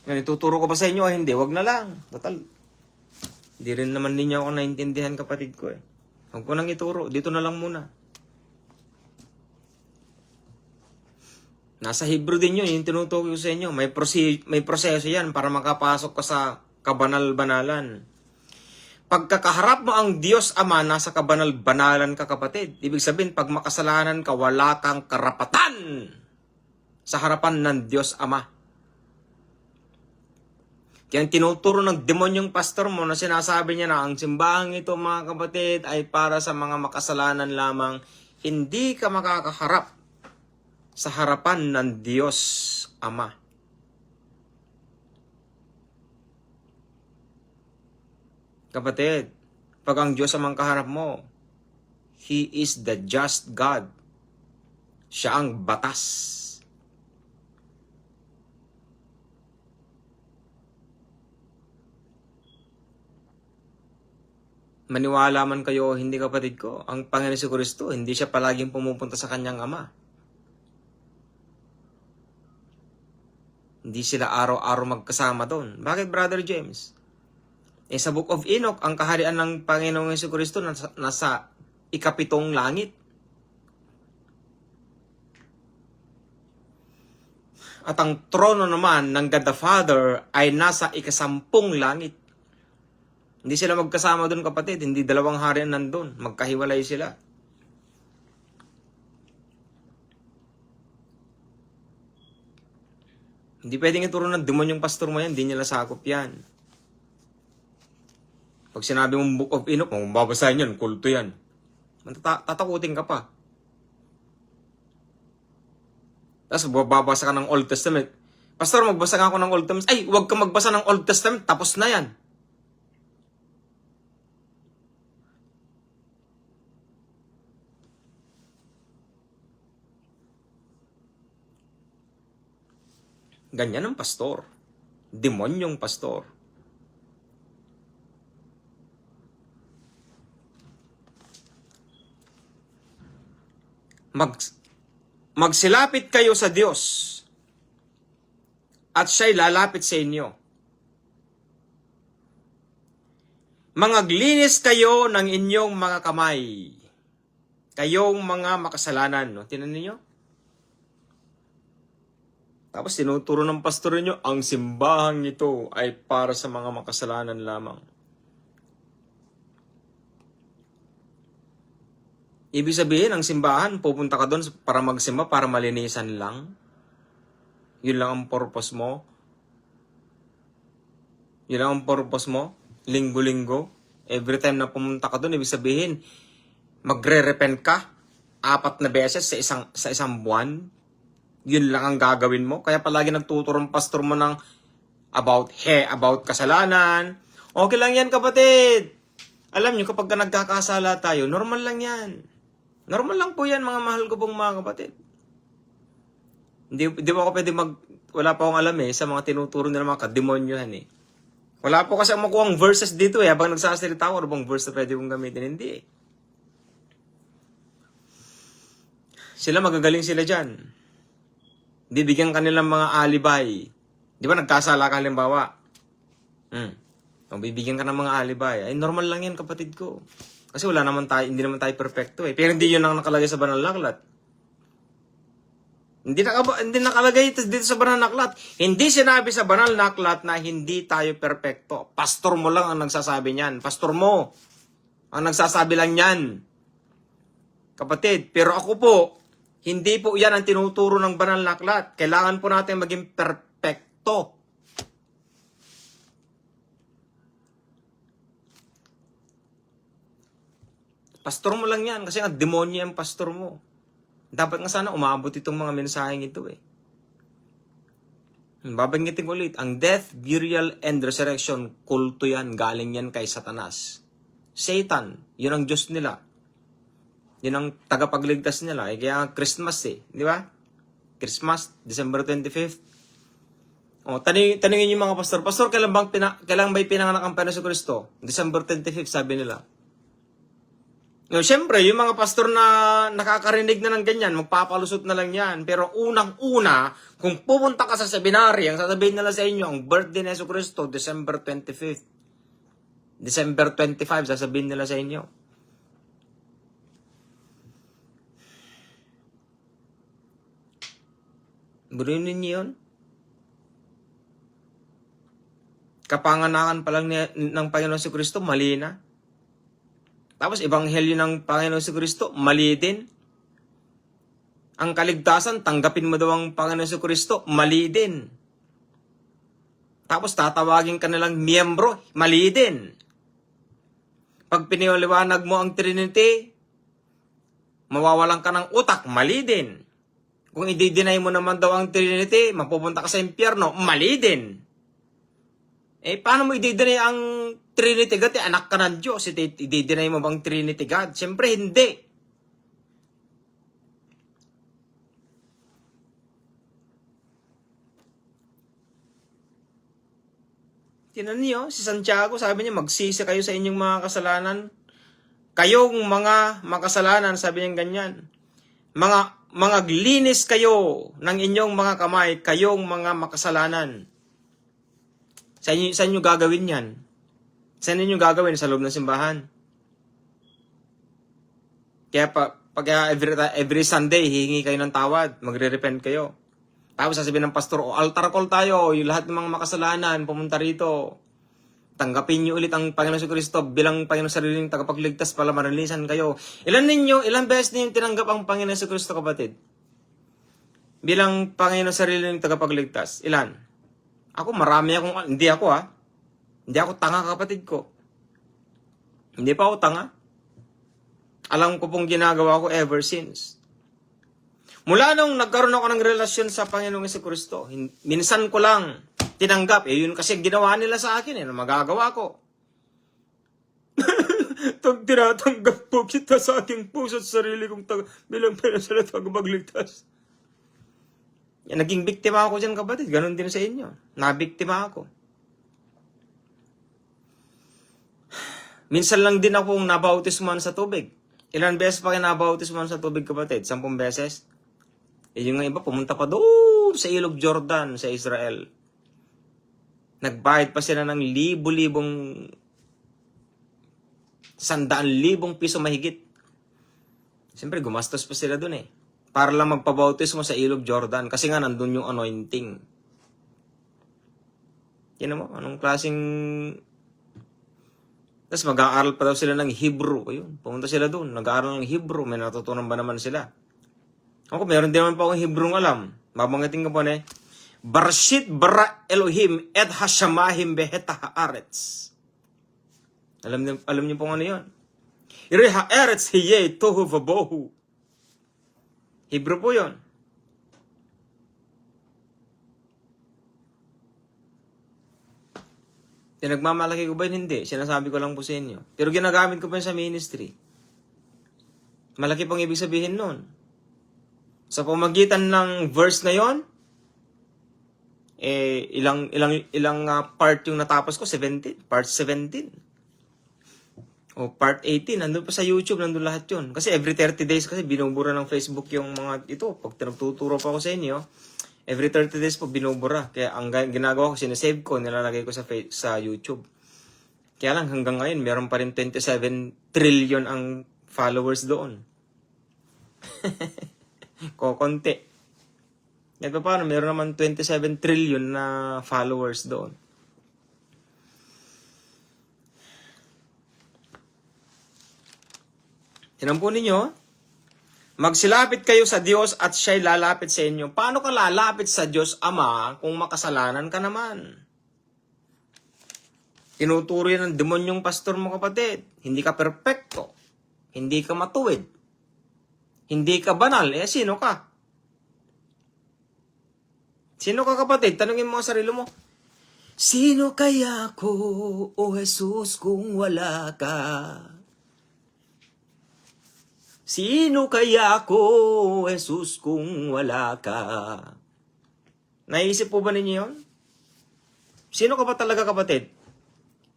Yan, ituturo ko ba sa inyo o hindi? Wag na lang. Total, hindi rin naman ninyo ako naintindihan, kapatid ko eh. Huwag ko nang ituro. Dito na lang muna. Nasa Hebrew din yun, yung tinutukoy ko sa inyo. May proseso yan para makapasok ka sa kabanal-banalan. Pagkakaharap mo ang Diyos Ama, nasa kabanal-banalan ka, kapatid. Ibig sabihin, pag makasalanan ka, wala kang karapatan sa harapan ng Diyos Ama. Kaya tinuturo ng demonyong pastor mo na sinasabi niya na ang simbahang ito, mga kapatid, ay para sa mga makasalanan lamang. Hindi ka makakaharap sa harapan ng Diyos Ama. Kapatid, pag ang Diyos Amang kaharap mo, He is the just God. Siya ang batas. Maniwala man kayo o hindi, kapatid ko, ang Panginoon Jesucristo, hindi siya palaging pumupunta sa kanyang Ama. Hindi sila araw-araw magkasama doon. Bakit, Brother James? Sa Book of Enoch, ang kaharian ng Panginoong Jesucristo nasa ikapitong langit. At ang trono naman ng God the Father ay nasa ikasampung langit. Hindi sila magkasama doon, kapatid. Hindi dalawang harian nandun. Magkahiwalay sila. Hindi pwedeng ituro ng demonyong pastor mo yan. Hindi nila sakop yan. Pag sinabi mong Book of Enoch, kung babasahin yan, kulto yan. Tatakutin ka pa. Tapos babasa ka ng Old Testament. Pastor, magbasa ka ako ng Old Testament. Ay, huwag ka magbasa ng Old Testament. Tapos na yan. Ganyan ang pastor. Demonyong pastor. Magsilapit kayo sa Diyos at siya'y lalapit sa inyo. Mangaglinis kayo ng inyong mga kamay. Kayong mga makasalanan. No? Tinan ninyo? Tapos tinuturo ng pastor niyo, ang simbahang ito ay para sa mga makasalanan lamang. Ibig sabihin, ang simbahan, pupunta ka doon para magsimba, para malinisan lang. Yun lang ang purpose mo. Yun lang ang purpose mo. Linggo-linggo. Every time na pumunta ka doon, ibig sabihin, magre-repent ka 4 na beses sa isang buwan. Yun lang ang gagawin mo. Kaya palagi nagtuturo ang pastor mo ng about kasalanan. Okay lang yan, kapatid. Alam nyo, kapag nagkakasala tayo, normal lang yan. Normal lang po yan, mga mahal ko pong mga kapatid. Hindi po ako pwede wala pa akong alam sa mga tinuturo nila mga kademonyohan Wala po kasi makuha ang verses dito habang nagsasalita ako, ano bang verse na pwede kong gamitin? Hindi Sila magagaling sila dyan. Bibigyan kanilang mga alibay. Di ba nagkasala ka halimbawa? Bibigyan ka ng mga alibay. Ay, normal lang yan, kapatid ko. Kasi hindi naman tayo perfecto Pero hindi yun ang nakalagay sa banal na aklat. Hindi nakalagay dito sa banal na aklat. Hindi sinabi sa banal na aklat na hindi tayo perfecto. Pastor mo lang ang nagsasabi niyan. Pastor mo ang nagsasabi lang yan. Kapatid, pero ako po, hindi po yan ang tinuturo ng banal na aklat. Kailangan po natin maging perfecto. Pastor mo lang yan kasi nga demonyo ang pastor mo. Dapat nga sana umabot itong mga mensaheng ito Babanggitin ko ulit, ang death, burial, and resurrection, kulto yan, galing yan kay Satanas. Satan, yun ang Diyos nila. Yun ang tagapagligtas nila. Kaya Christmas di ba? Christmas, December 25th. Tanungin yung mga pastor, Pastor, kailan ba pinanganak ang Panginoon Jesucristo? December 25th, sabi nila. Siyempre, yung mga pastor na nakakarinig na ng ganyan, magpapalusot na lang yan. Pero unang-una, kung pupunta ka sa seminary, ang sasabihin nila sa inyo, ang birthday ni Jesucristo, December 25th. December 25, sasabihin nila sa inyo. Burin ninyo yun? Kapanganakan pa lang ng Panginoon Jesucristo, mali na. Tapos, ebanghelyo ng Panginoon Jesucristo, mali din. Ang kaligtasan, tanggapin mo daw ang Panginoon Jesucristo, mali din. Tapos, tatawagin ka nalang miyembro, mali din. Pag piniliwanag mo ang Trinity, mawawalan ka ng utak, mali din. Kung i-deny mo naman daw ang Trinity, mapupunta ka sa impyerno, mali din. Paano mo i-deny ang Trinity God? Anak ka ng Diyos. I-deny mo bang Trinity God? Siyempre, hindi. Tinan niyo, si Santiago, sabi niya, magsisi kayo sa inyong mga kasalanan Kayong mga makasalanan, sabi niya ganyan. Mga linis kayo ng inyong mga kamay, kayong mga makasalanan. Saan nyo gagawin yan? Saan nyo gagawin? Sa loob ng simbahan. Kaya pag every Sunday, hihingi kayo ng tawad, magre-repent kayo. Tapos sasabihin ng pastor, altar call tayo, yung lahat ng mga makasalanan, pumunta rito. Tanggapin niyo ulit ang Panginoon Kristo bilang Panginoon sariling tagapagligtas para maralisan kayo. Ilang beses niyo tinanggap ang Panginoon Kristo, kapatid? Bilang Panginoon sariling tagapagligtas. Ilan? Ako, marami akong, hindi ako Hindi ako tanga, kapatid ko. Hindi pa ako tanga. Alam ko pong ginagawa ko ever since. Mula nung nagkaroon ako ng relasyon sa Panginoong Kristo, minsan ko lang tinanggap. Yun kasi ginawa nila sa akin. Magagawa ko. Tinatanggap po kita sa aking puso at sarili kong bilang Panginoon tagapagligtas. Naging biktima ako dyan, kapatid. Ganon din sa inyo. Nabiktima ako. Minsan lang din akong nabautismuhan sa tubig. Ilan beses pa kayo nabautismuhan sa tubig, kapatid? 10 beses? Yung iba, pumunta pa doon sa ilog Jordan, sa Israel. Nagbayad pa sila ng libo-libong 100,000 piso mahigit. Siyempre, gumastos pa sila doon para lang magpabautismo sa ilog Jordan. Kasi nga, nandun yung anointing. Yan mo, anong klaseng... Tapos mag-aaral pa daw sila ng Hebrew. Ayun, pumunta sila doon. Nag-aaral ng Hebrew. May natutunan ba naman sila? Ako, meron din naman pa akong Hebrew alam. Babangitin ko po Barashit bara Elohim et hashamahim beheta haaretz. Alam niyo po ano yun? Ire haaretz hiye tohu vabohu. Hebrew po yun. Nagmamalaki ko ba yun? Hindi. Sinasabi ko lang po sa inyo. Pero ginagamit ko pa yun sa ministry. Malaki pang ibig sabihin nun. Sa pamagitan ng verse na yon, ilang part yung natapos ko? 17. Part 17. O part 18. Nandun pa sa YouTube, nandun lahat yun. Kasi every 30 days kasi binubura ng Facebook yung mga ito. Pag tinuturo pa ako sa inyo, every 30 days po binubura. Kaya ang ginagawa ko, sinasave ko, nilalagay ko sa YouTube. Kaya lang hanggang ngayon, meron pa rin 27 trillion ang followers doon. Kokonti. At paano, meron naman 27 trillion na followers doon. Tinan po ninyo, magsilapit kayo sa Diyos at siya'y lalapit sa inyo. Paano ka lalapit sa Diyos Ama kung makasalanan ka naman? Tinuturo yan ng demonyong pastor mo, kapatid. Hindi ka perpekto. Hindi ka matuwid. Hindi ka banal. Sino ka? Sino ka, kapatid? Tanungin mo ang sarili mo. Sino kaya ako, O Jesus, kung wala ka? Sino kaya ako, Jesus, kung wala ka? Naisip po ba ninyo yun? Sino ka ba talaga, kapatid?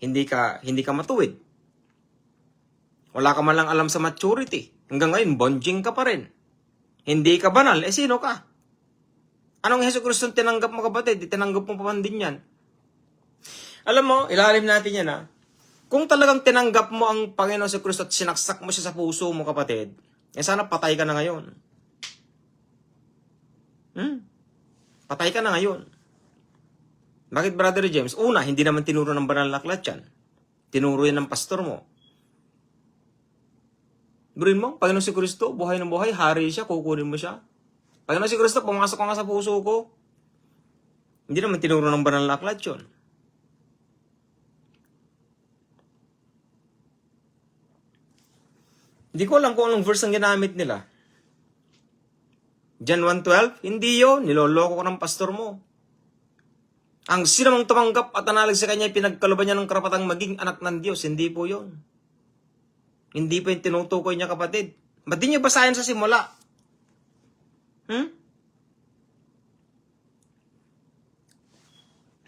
Hindi ka matuwid. Wala ka man lang alam sa maturity. Hanggang ngayon, bonjing ka pa rin. Hindi ka banal. Sino ka? Anong Hesus Kristo tinanggap mo, kapatid? Tinanggap mo pa man din yan. Alam mo, ilalim natin yan Kung talagang tinanggap mo ang Panginoon sa Kristo at sinaksak mo siya sa puso mo, kapatid, sana patay ka na ngayon. Patay ka na ngayon. Bakit, Brother James? Una, hindi naman tinuro ng banal na aklat yan. Tinuro yan ng pastor mo. Burin mo, Panginoon si Kristo, buhay ng buhay, hari siya, kukunin mo siya. Panginoon si Kristo, pumasok ka nga sa puso ko. Hindi naman tinuro ng banal na aklat yun. Hindi ko alam kung anong verse ang ginamit nila. John 1:12, hindi yun. Niloloko ko ng pastor mo. Ang sinamang tumanggap at nanalig sa kanya, pinagkaluban niya ng karapatang maging anak ng Diyos. Hindi po yun. Hindi po yung tinutukoy niya, kapatid. Ba't di niyo basahin sa simula?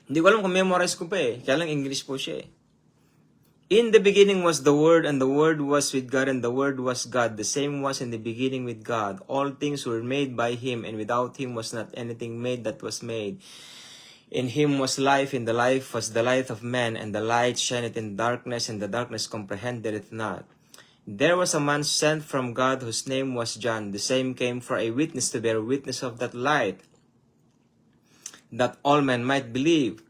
Hindi ko alam kung memorize ko pa Kaya lang English po siya In the beginning was the Word, and the Word was with God, and the Word was God. The same was in the beginning with God. All things were made by Him, and without Him was not anything made that was made. In Him was life, and the life was the light of men, and the light shineth in darkness, and the darkness comprehended it not. There was a man sent from God whose name was John. The same came for a witness to bear witness of that light, that all men might believe.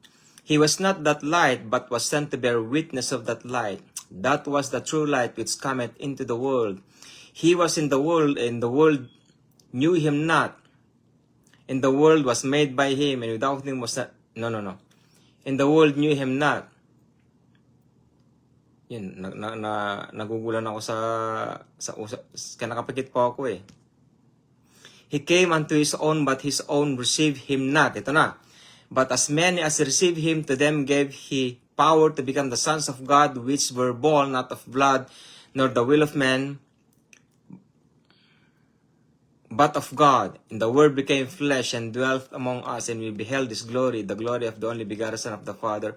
He was not that light, but was sent to bear witness of that light. That was the true light which cometh into the world. He was in the world, and the world knew him not. And the world was made by him, and without him was not... No. And the world knew him not. Yun, nagugulan ako kaya nakapikit po ako eh. He came unto his own, but his own received him not. Ito na. But as many as received him, to them gave he power to become the sons of God, which were born not of blood, nor the will of man, but of God. And the Word became flesh and dwelt among us, and we beheld his glory, the glory of the only begotten Son of the Father,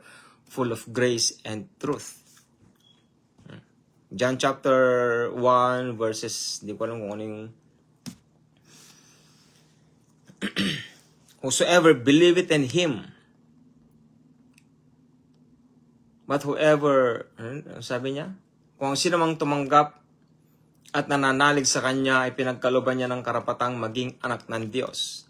full of grace and truth. John chapter 1 verses, di ko alam kung ano yung whosoever believeth in him. But whoever, sabi niya, kung sino mang tumanggap at nananalig sa kanya ay pinagkalooban niya ng karapatang maging anak ng Diyos.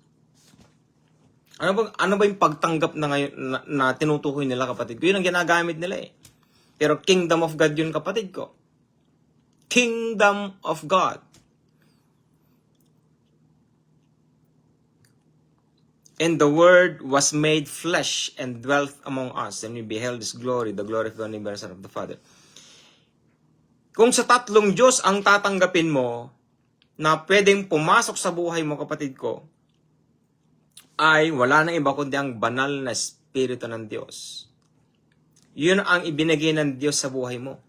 Ano ba yung pagtanggap na ngayon na tinutukoy nila, kapatid ko? Yun ang ginagamit nila eh. Pero kingdom of God yun, kapatid ko. Kingdom of God. And the Word was made flesh and dwelt among us, and we beheld his glory, the glory of the only begotten Son of the Father. Kung sa tatlong Diyos ang tatanggapin mo na pwedeng pumasok sa buhay mo, kapatid ko, ay wala nang iba kundi ang banal na Espiritu ng Diyos. Yun ang ibinigay ng Diyos sa buhay mo.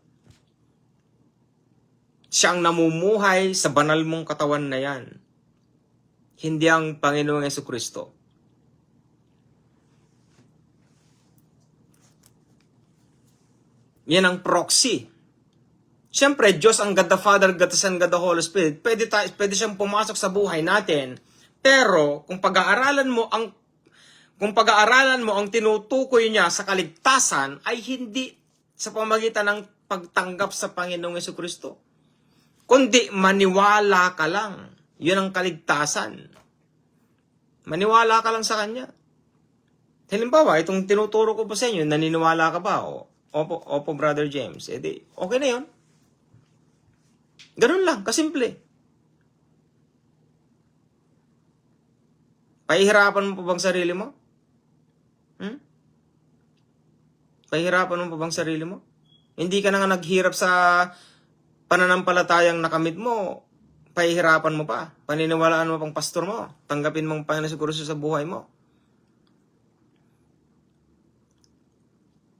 Siyang namumuhay sa banal mong katawan na yan. Hindi ang Panginoong Jesucristo. Yan ang proxy. Siyempre, Diyos ang God the Father, God the Son, God the Holy Spirit. Pwede siyang pumasok sa buhay natin. Pero kung pag-aaralan mo ang tinutukoy niya sa kaligtasan ay hindi sa pamagitan ng pagtanggap sa Panginoong Jesucristo. Kundi maniwala ka lang. Yun ang kaligtasan. Maniwala ka lang sa Kanya. Halimbawa, itong tinuturo ko pa sa inyo, naniniwala ka ba? Opo, Brother James. Edi, okay na yun. Ganun lang, kasimple. Pahihirapan mo pa bang sarili mo? Pahihirapan mo pa bang sarili mo? Hindi ka na nga naghirap sa pananampalatayang nakamit mo, pahihirapan mo pa. Paniniwalaan mo pang pastor mo. Tanggapin mong Panginoon Jesucristo sa buhay mo.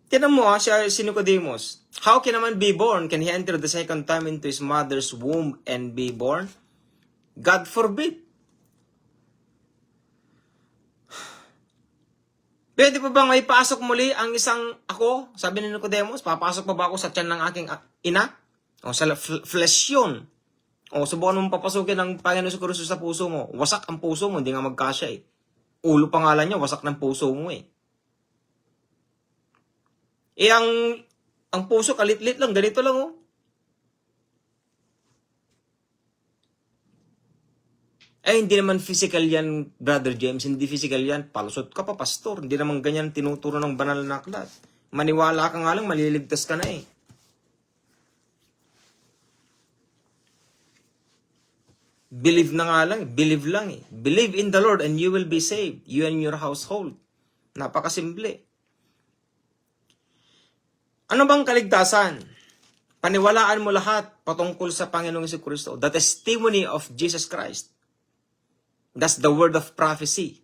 Tinan mo si Nicodemus. How can a man be born? Can he enter the second time into his mother's womb and be born? God forbid. Pwede pa bang may pasok muli ang isang ako? Sabi ni Nicodemus, papasok pa ba ako sa tiyan ng aking ina? O sa flesh yun. O subukan mong papasukin ng Panginoon Jesucristo sa puso mo. Wasak ang puso mo, hindi nga magkasya eh. Ulo pangalan niya, wasak ng puso mo eh. Ang puso kalit-lit lang, ganito lang oh. Hindi naman physical yan, Brother James. Hindi physical yan. Palusot ka pa, pastor. Hindi naman ganyan tinuturo ng banal na aklat. Maniwala ka nga lang, maliligtas ka na eh. Believe na nga lang, believe lang eh. Believe in the Lord and you will be saved. You and your household. Napakasimple. Ano bang kaligtasan? Paniwalaan mo lahat patungkol sa Panginoong Jesucristo. The testimony of Jesus Christ. That's the word of prophecy.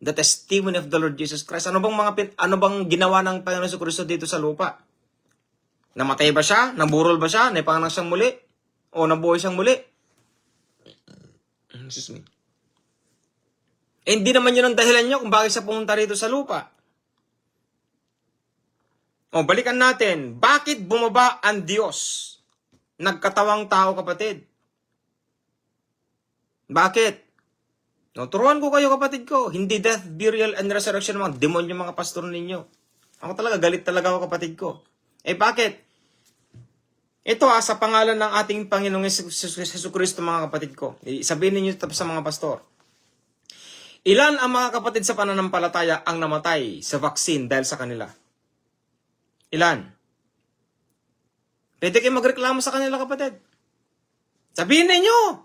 The testimony of the Lord Jesus Christ. Ano bang ginawa ng Panginoong Jesucristo dito sa lupa? Namatay ba siya? Naburol ba siya? Naipanganak siyang muli? O nabuhay siyang muli? Excuse me. Hindi naman yun ang dahilan niyo kung bakit siya pumunta rito sa lupa. O, balikan natin. Bakit bumaba ang Diyos? Nagkatawang tao, kapatid. Bakit? O, turuan ko kayo, kapatid ko. Hindi death, burial, and resurrection mga demonyo mga pastor ninyo. Ako talaga, galit talaga ako, kapatid ko. Bakit? Ito sa pangalan ng ating Panginoong Jesucristo, mga kapatid ko. Sabihin ninyo ito sa mga pastor. Ilan ang mga kapatid sa pananampalataya ang namatay sa vaccine dahil sa kanila? Ilan? Pwede kayo magreklamo sa kanila, kapatid. Sabihin ninyo,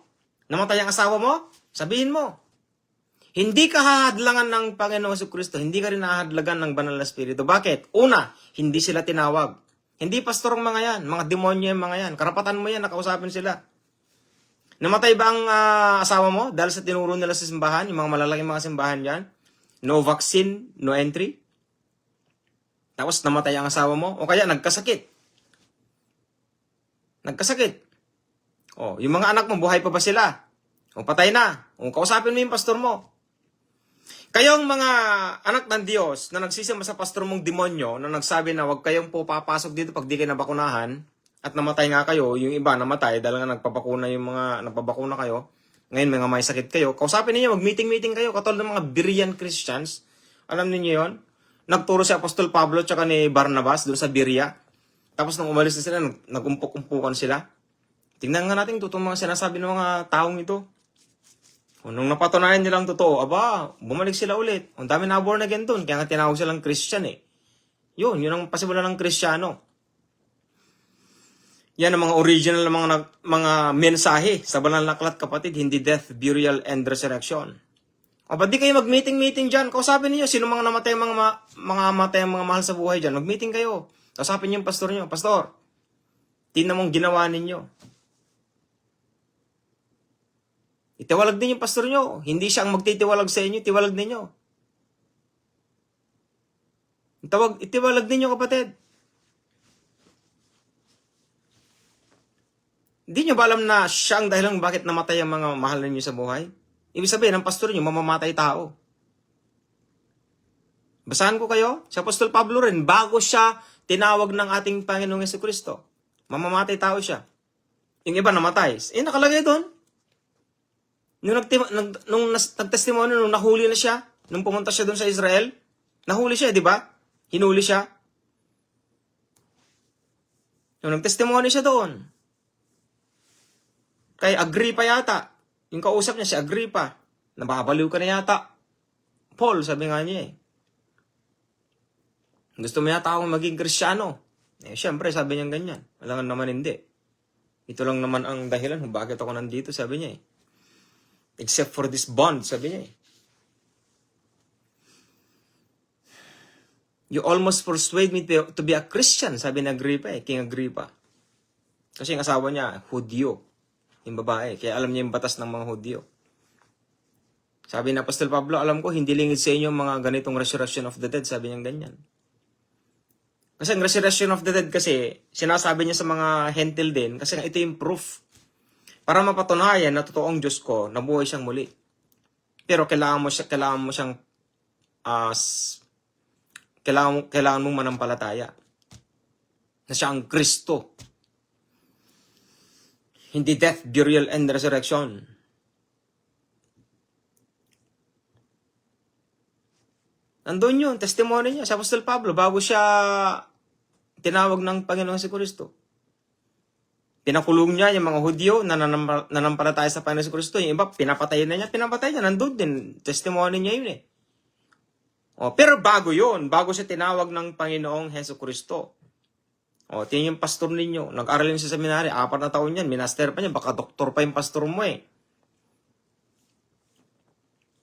namatay ang asawa mo? Sabihin mo. Hindi ka hahadlangan ng Panginoong Jesucristo, hindi ka rin hahadlagan ng Banal na Espiritu. Bakit? Una, hindi sila tinawag. Hindi pastor ang mga yan, mga demonyo yung mga yan. Karapatan mo yan, nakausapin sila. Namatay ba ang asawa mo dahil sa tinuro nila sa simbahan, yung mga malalaking mga simbahan yan? No vaccine, no entry? Tapos namatay ang asawa mo? O kaya nagkasakit? Nagkasakit. O, yung mga anak mo, buhay pa ba sila? O patay na? O kausapin mo yung pastor mo. Kayong mga anak ng Diyos na nagsisima sa pastor mong demonyo na nagsabi na huwag kayong po papasok dito pag di kayo nabakunahan at namatay nga kayo, yung iba namatay dahil nga nagpapakuna yung mga nagpapakuna kayo, ngayon mga may sakit kayo, kausapin niyo, mag-meeting-meeting kayo, katulad ng mga Berean Christians. Alam niyo yon? Nagturo si Apostol Pablo tsaka ni Barnabas doon sa Berea. Tapos nung umalis na sila, nagumpok-umpukan sila. Tingnan nga natin itong mga sinasabi ng mga taong ito. Nung napatunayan nilang totoo, bumalik sila ulit. Ang dami na born again doon, kaya nga tinawag silang Christian eh. Yun ang pasimulan ng Kristiyano. Yan ang mga original na mga mensahe sa banal na aklat, kapatid, hindi death, burial, and resurrection. O ba't di kayo mag-meeting dyan? Kausapin niyo, sino mga namatay mga matay mga mahal sa buhay dyan? Mag-meeting kayo. Kausapin niyo yung pastor niyo. Pastor, tingnan mong ginawa ninyo. Itiwalag din yung pastor nyo. Hindi siya ang magtitiwalag sa inyo, itiwalag ninyo. Itiwalag ninyo, kapatid. Hindi nyo ba alam na siya ang dahilan bakit namatay ang mga mahal ninyo sa buhay? Ibig sabihin, ang pastor nyo, mamamatay tao. Basahan ko kayo, si Apostol Pablo rin, bago siya tinawag ng ating Panginoong Jesucristo, mamamatay tao siya. Yung iba namatay. Nakalagay doon. Nung nagtestimony, nung nahuli na siya, nung pumunta siya doon sa Israel, nahuli siya, di ba? Hinuli siya. Nung nagtestimony siya doon, kay Agrippa yata, yung kausap niya si Agrippa, nababaliw ka na yata. Paul, sabi nga niya eh. Gusto mo yata akong maging Kristiyano. Siyempre, sabi niya ganyan. Alangan naman hindi. Ito lang naman ang dahilan kung bakit ako nandito, sabi niya eh. Except for this bond, sabi niya eh. You almost persuade me to be a Christian, sabi ni Agrippa eh, King Agrippa. Kasi yung asawa niya, Hudyo, yung babae. Kaya alam niya yung batas ng mga Hudyo. Sabi ni Apostol Pablo, alam ko, hindi lingid sa inyo mga ganitong resurrection of the dead, sabi niya ganyan. Kasi ang resurrection of the dead kasi, sinasabi niya sa mga hentil din, kasi ito yung proof. Para mapatunayan na totoong Diyos ko, nabuhay siyang muli. Pero kailangan mong manampalataya na siya ang Kristo. Hindi death, burial, and resurrection. Nandun yun, testimony niya sa Apostol Pablo bago siya tinawag ng Panginoong Jesucristo. Pinakulong niya yung mga Hudyo na nanampalataya sa Panginoong Jesucristo. Yung iba, pinapatay na niya. Nandun din. Testimony niya yun eh. Pero bago yun, bago siya tinawag ng Panginoong Jesucristo. Tingin yung pastor ninyo. Nag-aral yun sa seminary. 4 na taon yan. Minaster pa niya. Baka doktor pa yung pastor mo eh.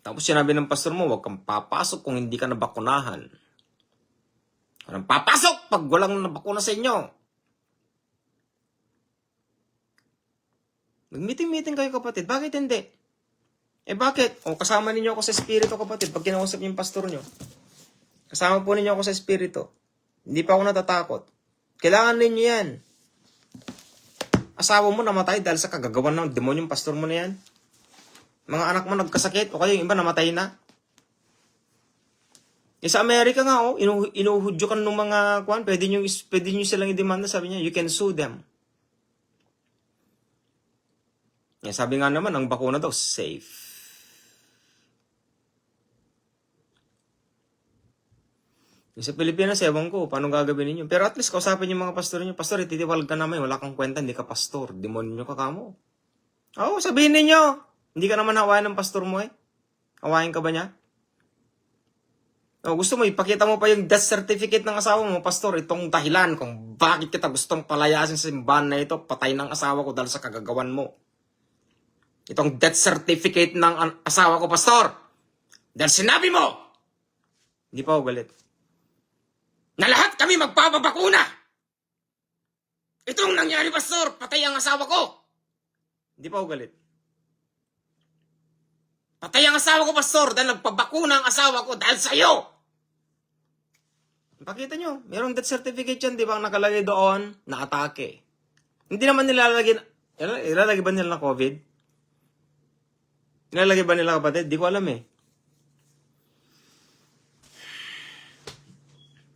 Tapos sinabi ng pastor mo, huwag kang papasok kung hindi ka nabakunahan. Walang papasok pag walang nabakuna sa inyo. Mag-meeting kayo, kapatid. Bakit hindi? Bakit? Kasama ninyo ako sa espiritu, kapatid. Pag kinausap niyo yung pastor nyo. Kasama po ninyo ako sa espiritu. Hindi pa ako natatakot. Kailangan ninyo yan. Asawa mo namatay dahil sa kagagawan ng demonyong pastor mo na yan. Mga anak mo nagkasakit o kayo yung iba namatay na. Sa Amerika nga, inuhudyo ka ng mga kwan, pwede nyo silang i-demanda, sabi niya, you can sue them. Sabi nga naman, ang bakuna daw, safe. Sa Pilipinas, ewan ko, paano gagawin ninyo. Pero at least, kausapin yung mga pastor nyo, pastor, ititiwalag ka naman, wala kang kwenta, hindi ka pastor, demonyo ka kamo. Sabihin ninyo, hindi ka naman hawain ng pastor mo Hawain ka ba niya? Gusto mo, ipakita mo pa yung death certificate ng asawa mo, pastor, itong dahilan kung bakit kita gustong palayasin sa simbahan na ito, patay ng asawa ko dahil sa kagagawan mo. Itong death certificate ng asawa ko, pastor, dahil sinabi mo, hindi pa ako galit, na lahat kami magpapabakuna. Itong nangyari, pastor, patay ang asawa ko. Hindi pa ako galit. Patay ang asawa ko, pastor, dahil nagpabakuna ang asawa ko dahil sa'yo. Pakita nyo, mayroong death certificate yan, di ba, nakalagay doon na atake. Hindi naman ilalagay ba nila na COVID? Ilalagay ba nila, kapatid? Di ko alam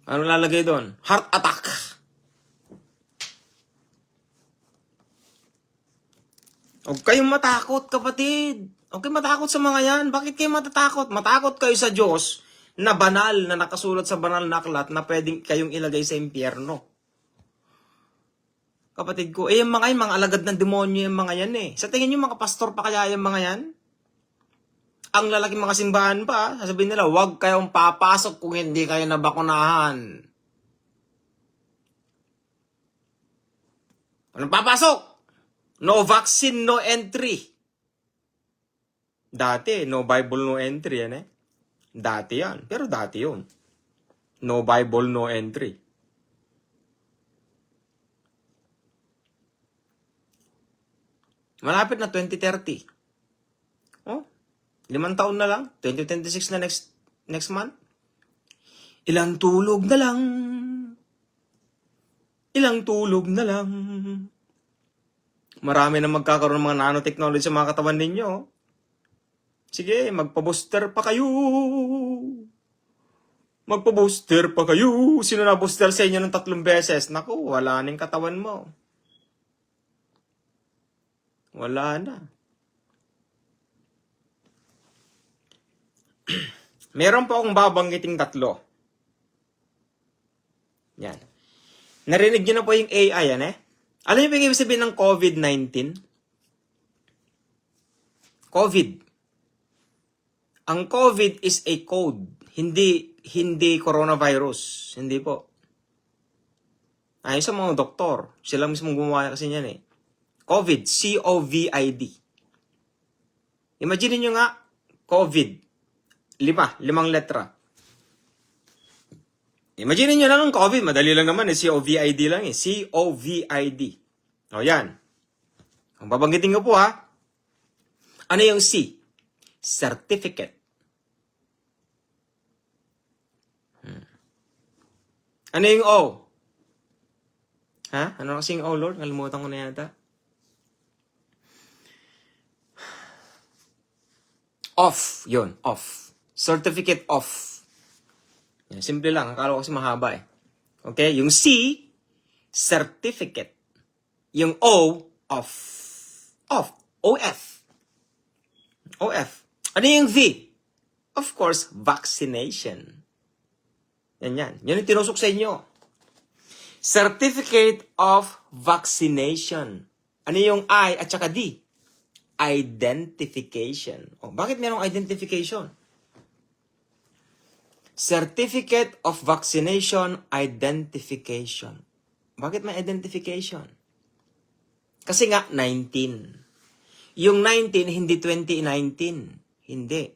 Ano lalagay doon? Heart attack. Huwag kayong matakot, kapatid. Huwag kayong matakot sa mga yan. Bakit kayo matatakot? Matakot kayo sa Diyos na banal, na nakasulat sa banal na aklat na pwedeng kayong ilagay sa impyerno. Kapatid ko, yung mga alagad ng demonyo yung mga yan Sa tingin nyo, mga pastor pa kaya yung mga yan? Ang lalaking mga simbahan pa, sasabihin nila, huwag kayong papasok kung hindi kayo nabakunahan. Anong papasok? No vaccine, no entry. Dati, no Bible, no entry yan Dati yan. Pero dati yun. No Bible, no entry. Malapit na 2030. 5 taon na lang. 2026 na next month. Ilang tulog na lang. Ilang tulog na lang. Marami na magkakaroon ng mga nanotechnology sa mga katawan ninyo. Sige, magpa-booster pa kayo. Magpa-booster pa kayo. Sino na booster sa inyo ng 3 beses? Naku, wala nang katawan mo. Wala na. Meron po akong babanggiting 3. Yan. Narinig nyo na po yung AI Alam niyo ba yung ibig sabihin ng COVID-19? COVID. Ang COVID is a code. Hindi coronavirus. Hindi po. Ayon sa mga doktor. Sila mismo gumawa kasi niyan COVID. C-O-V-I-D. Imagine niyo nga, COVID. 5 letra. Imagine nyo lang ang COVID. Madali lang naman C-O-V-I-D lang C-O-V-I-D. Yan. Ang babanggitin ko po Ano yung C? Certificate. Ano yung O? Ano kasi yung O, Lord? Nalimutan ko na yata. Off. Yun. Off. Certificate of. Simple lang. Akala ko kasi mahaba Okay? Yung C, certificate. Yung O, of. Of. O-F. O-F. Ano yung V? Of course, vaccination. Yan. Yan yung tinusok sa inyo. Certificate of vaccination. Ano yung I at saka D? Identification. Bakit merong identification? Certificate of Vaccination Identification. Bakit may identification? Kasi nga, 19. Yung 19, hindi 2019. Hindi.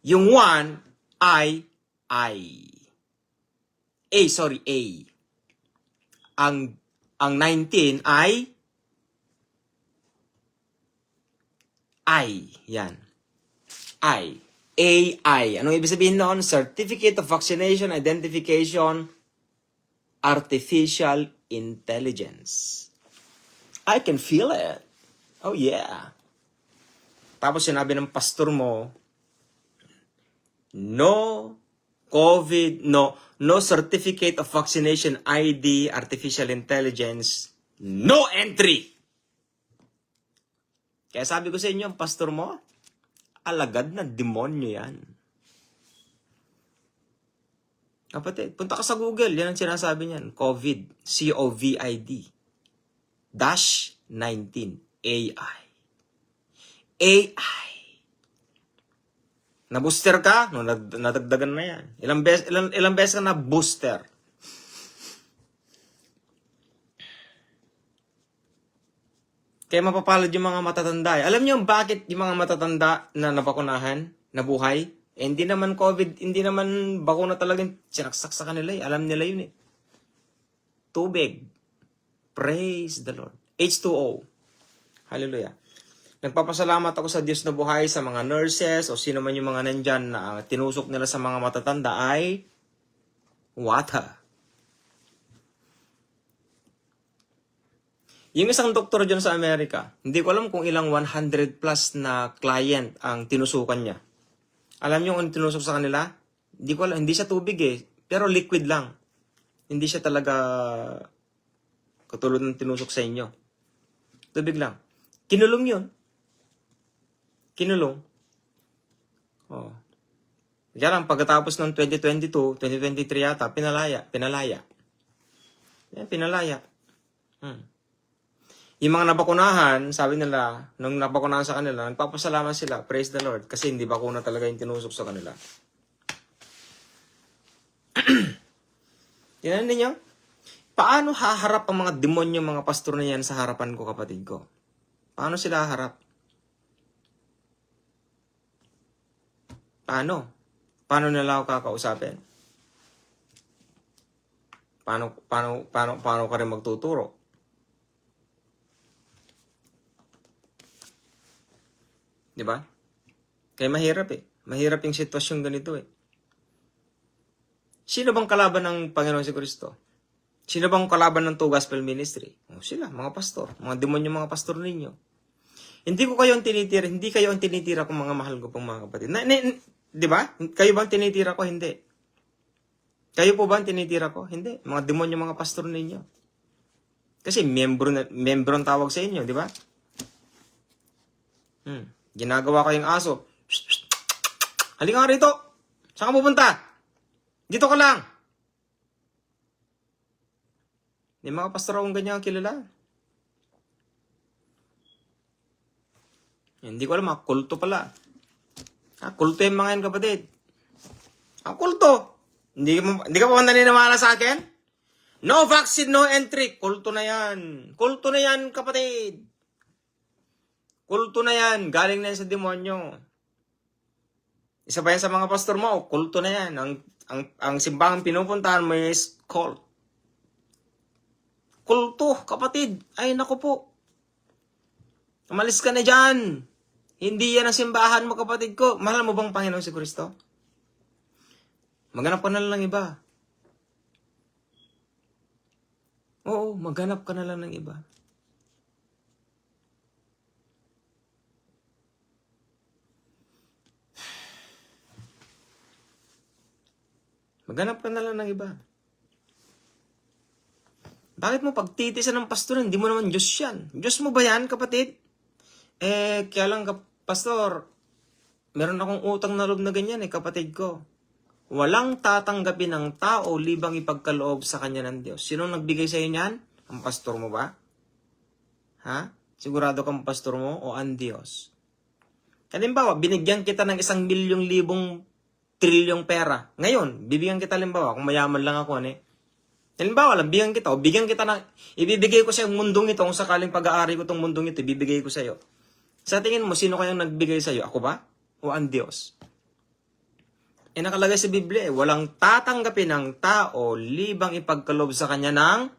Yung 1, I. A. Ang 19 ay Yan. AI. Anong ibig sabihin noon? Certificate of Vaccination Identification Artificial Intelligence. I can feel it. Oh yeah. Tapos sinabi ng pastor mo, No COVID, no certificate of vaccination ID, artificial intelligence, no entry. Kaya sabi ko sa inyo, ang pastor mo, alagad na demonyo yan. Kapatid, punta ka sa Google, yan ang sinasabi niyan. COVID, COVID, -19, AI. AI. Na-booster ka? No, nadagdagan na yan. Ilang beses ka na-booster. Kaya mapapalad yung mga matatanda. Alam niyo bakit yung mga matatanda na nabakunahan, nabuhay? Hindi naman COVID, hindi naman bakuna talagang sinaksak sa kanila eh. Alam nila yun eh. Tubig. Praise the Lord. H2O. Hallelujah. Nagpapasalamat ako sa Diyos na buhay, sa mga nurses o sino man yung mga nandyan na tinusok nila sa mga matatanda ay water. Yung isang doktor dyan sa Amerika, hindi ko alam kung ilang 100 plus na client ang tinusukan niya. Alam niyo kung tinusok sa kanila? Hindi ko alam, hindi siya tubig eh, pero liquid lang. Hindi siya talaga katulad ng tinusok sa inyo. Tubig lang. Kinulong yun. Kinulong. Oh. Kaya lang, pagkatapos ng 2022, 2023 yata, pinalaya. Yan, pinalaya. Yung mga nabakunahan, sabi nila, nung nabakunahan sa kanila, nagpapasalamat sila, praise the Lord, kasi hindi bakuna talaga yung tinusok sa kanila. Yan ninyo? Paano haharap ang mga demonyo, mga pastor na yan sa harapan ko, kapatid ko? Paano sila haharap? Paano? Paano nila ako kakausapin? Paano ka rin magtuturo? Diba? Kaya mahirap eh. Mahirap yung sitwasyon ganito eh. Sino bang kalaban ng Panginoon si Kristo? Sino bang kalaban ng Two Gospel Ministry? Sila, mga pastor. Mga demonyo, mga pastor ninyo. Hindi kayo ang tinitira kung mga mahal ko pong mga kapatid. Di ba? Kayo bang tinitira ko? Hindi. Kayo po ba ang tinitira ko? Hindi. Mga demonyo, mga pastor ninyo. Kasi membro ang tawag sa inyo, di ba? Ginagawa ko yung aso. Halika nga rito. Saan ka pupunta? Dito ka lang. May mga pastor akong ganyan kilala. Hindi ko alam, kulto pala. Kulto yung mga yan, kapatid. Kulto. Hindi ka pa naniniwala sa akin? No vaccine, no entry. Kulto na yan. Kulto na yan, kapatid. Kulto na yan. Galing na yan sa demonyo. Isa pa yan sa mga pastor mo. Kulto na yan. Ang simbahan pinupuntahan mo is cult. Kulto, kapatid. Ay, naku po. Umalis ka na dyan. Hindi yan ang simbahan mo, kapatid ko. Mahal mo bang Panginoon si Kristo? Maghanap ka na lang ng iba. Oo, maghanap ka na lang ng iba. Maghanap ka na lang ng iba. Bakit mo pagtitisan ng pastor? Hindi mo naman Diyos yan. Diyos mo ba yan, kapatid? Kaya lang, pastor, meron akong utang na loob na ganyan kapatid ko. Walang tatanggapin ng tao libang ipagkaloob sa kanya ng Diyos. Sino nagbigay sa iyo niyan? Ang pastor mo ba? Ha? Sigurado kang pastor mo o ang Diyos? Halimbawa, binigyan kita ng 1,000,000,000 trilyong pera. Ngayon, bibigyan kita halimbawa, kung mayaman lang ako, halimbawa lang, bigyan kita, ibibigay ko sa yung mundong ito, kung sakaling pag-aari ko itong mundong ito, ibibigay ko sa iyo. Sa tingin mo, sino kayang nagbigay sa iyo? Ako ba? O ang Diyos? Nakalagay sa Biblia, walang tatanggapin ng tao libang ipagkaloob sa kanya ng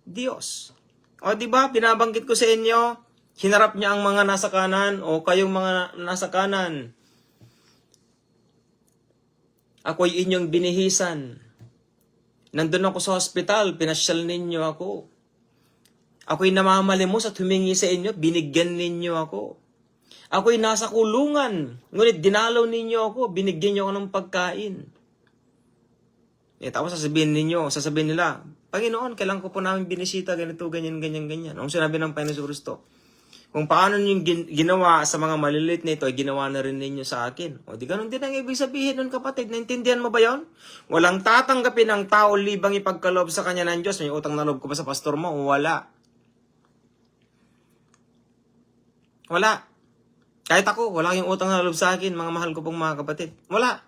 Diyos. O di ba, binabanggit ko sa inyo, hinarap niya ang mga nasa kanan o kayong mga nasa kanan. Ako'y inyong binihisan. Nandun ako sa hospital, pinasyal ninyo ako. Ako'y namamalimos at humingi sa inyo, binigyan ninyo ako. Ako'y nasa kulungan. Ngunit dinalaw ninyo ako, binigyan niyo ako ng pagkain. Tapos sasabihin nila, Panginoon, kailan ko po namin binisita, ganito, ganyan, ganyan, ganyan. Ang sinabi ng Panginoon Kristo, kung paano yung ginawa sa mga maliliit na ito, ay ginawa na rin ninyo sa akin. O di ganun din ang ibig sabihin nun, kapatid. Naintindihan mo ba yon? Walang tatanggapin ng tao libang ipagkaloob sa kanya ng Diyos. May utang na loob ko ba sa pastor mo? Wala. Wala. Kahit ako, wala yung utang na loob sa akin, mga mahal ko pong mga kapatid. Wala.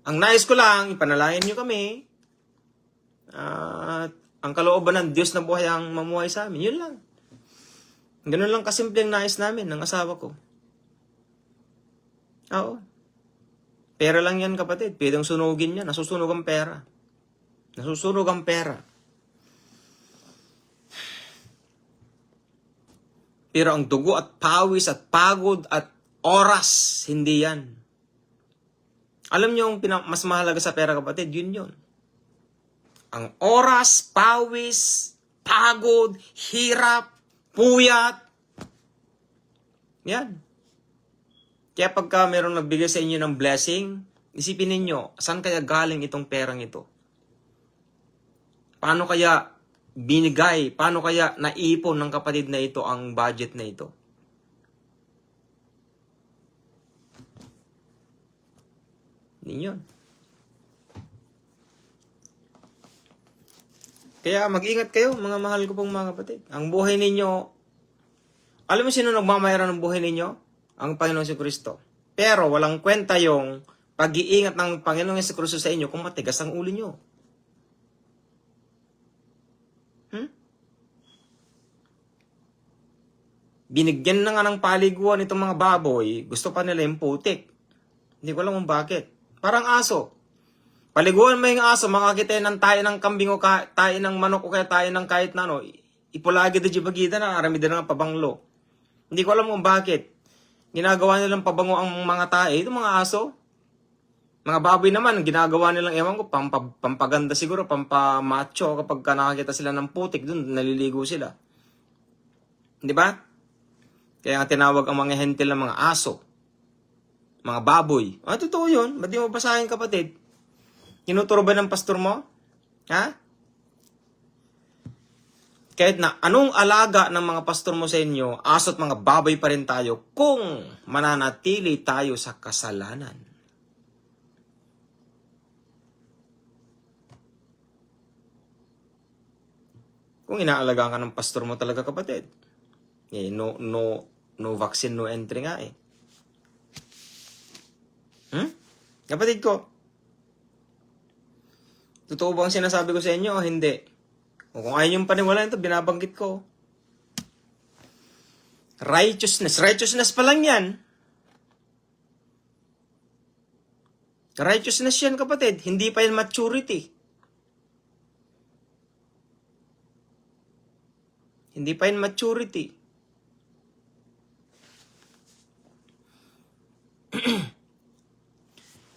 Ang nais ko lang, ipanalangin nyo kami. At ang kalooban ng Diyos na buhay ang mamuhay sa amin. Yun lang. Ganun lang kasimple ang nais namin ng asawa ko. Oo. Pera lang yan, kapatid. Pwedeng sunugin yan. Nasusunog ang pera. Nasusunog ang pera. Pero ang dugo at pawis at pagod at oras, hindi yan. Alam niyo yung mas mahalaga sa pera, kapatid? Yun. Ang oras, pawis, pagod, hirap, puyat. Yan. Kaya pagka mayroong nagbigay sa inyo ng blessing, isipin ninyo, saan kaya galing itong perang ito? Paano kaya binigay? Paano kaya naipon ng kapatid na ito ang budget na ito? Ninyo. Kaya mag-ingat kayo, mga mahal ko pong mga kapatid. Ang buhay ninyo, alam mo sino nagmamayaran ng buhay ninyo? Ang Panginoon si Kristo. Pero walang kwenta yung pag-iingat ng Panginoon si Kristo sa inyo kung matigas ang ulo nyo. Binigyan na nga ng paliguan itong mga baboy, gusto pa nila yung putik. Hindi ko alam kung bakit. Parang aso. Paliguan mo yung aso, makakita ng tayo ng kambing o tayo ng manok o kaya tayo ng kahit na ano, ipulagi da jibagida na, arami din ng pabanglo. Hindi ko alam kung bakit. Ginagawa nilang pabango ang mga tayo, itong mga aso. Mga baboy naman, ginagawa nilang, ewan ko, pampaganda siguro, pampamacho, kapag nakakita sila ng putik, dun naliligo sila. Di ba? Kaya tinawag ang mga hentil ng mga aso. Mga baboy. Totoo yun. Ba't di mo basahin, kapatid? Tinuturo ba ng pastor mo? Ha? Kahit na anong alaga ng mga pastor mo sa inyo, aso't mga baboy pa rin tayo kung mananatili tayo sa kasalanan. Kung inaalagaan ka ng pastor mo talaga, kapatid. No vaccine, no entry nga eh. Kapatid ko, totoo ba ang sinasabi ko sa inyo o hindi? O kung ayaw yung paniwalaan ito, binabanggit ko. Righteousness pa lang yan. Righteousness yan, kapatid. Hindi pa yan maturity. Hindi pa yan maturity.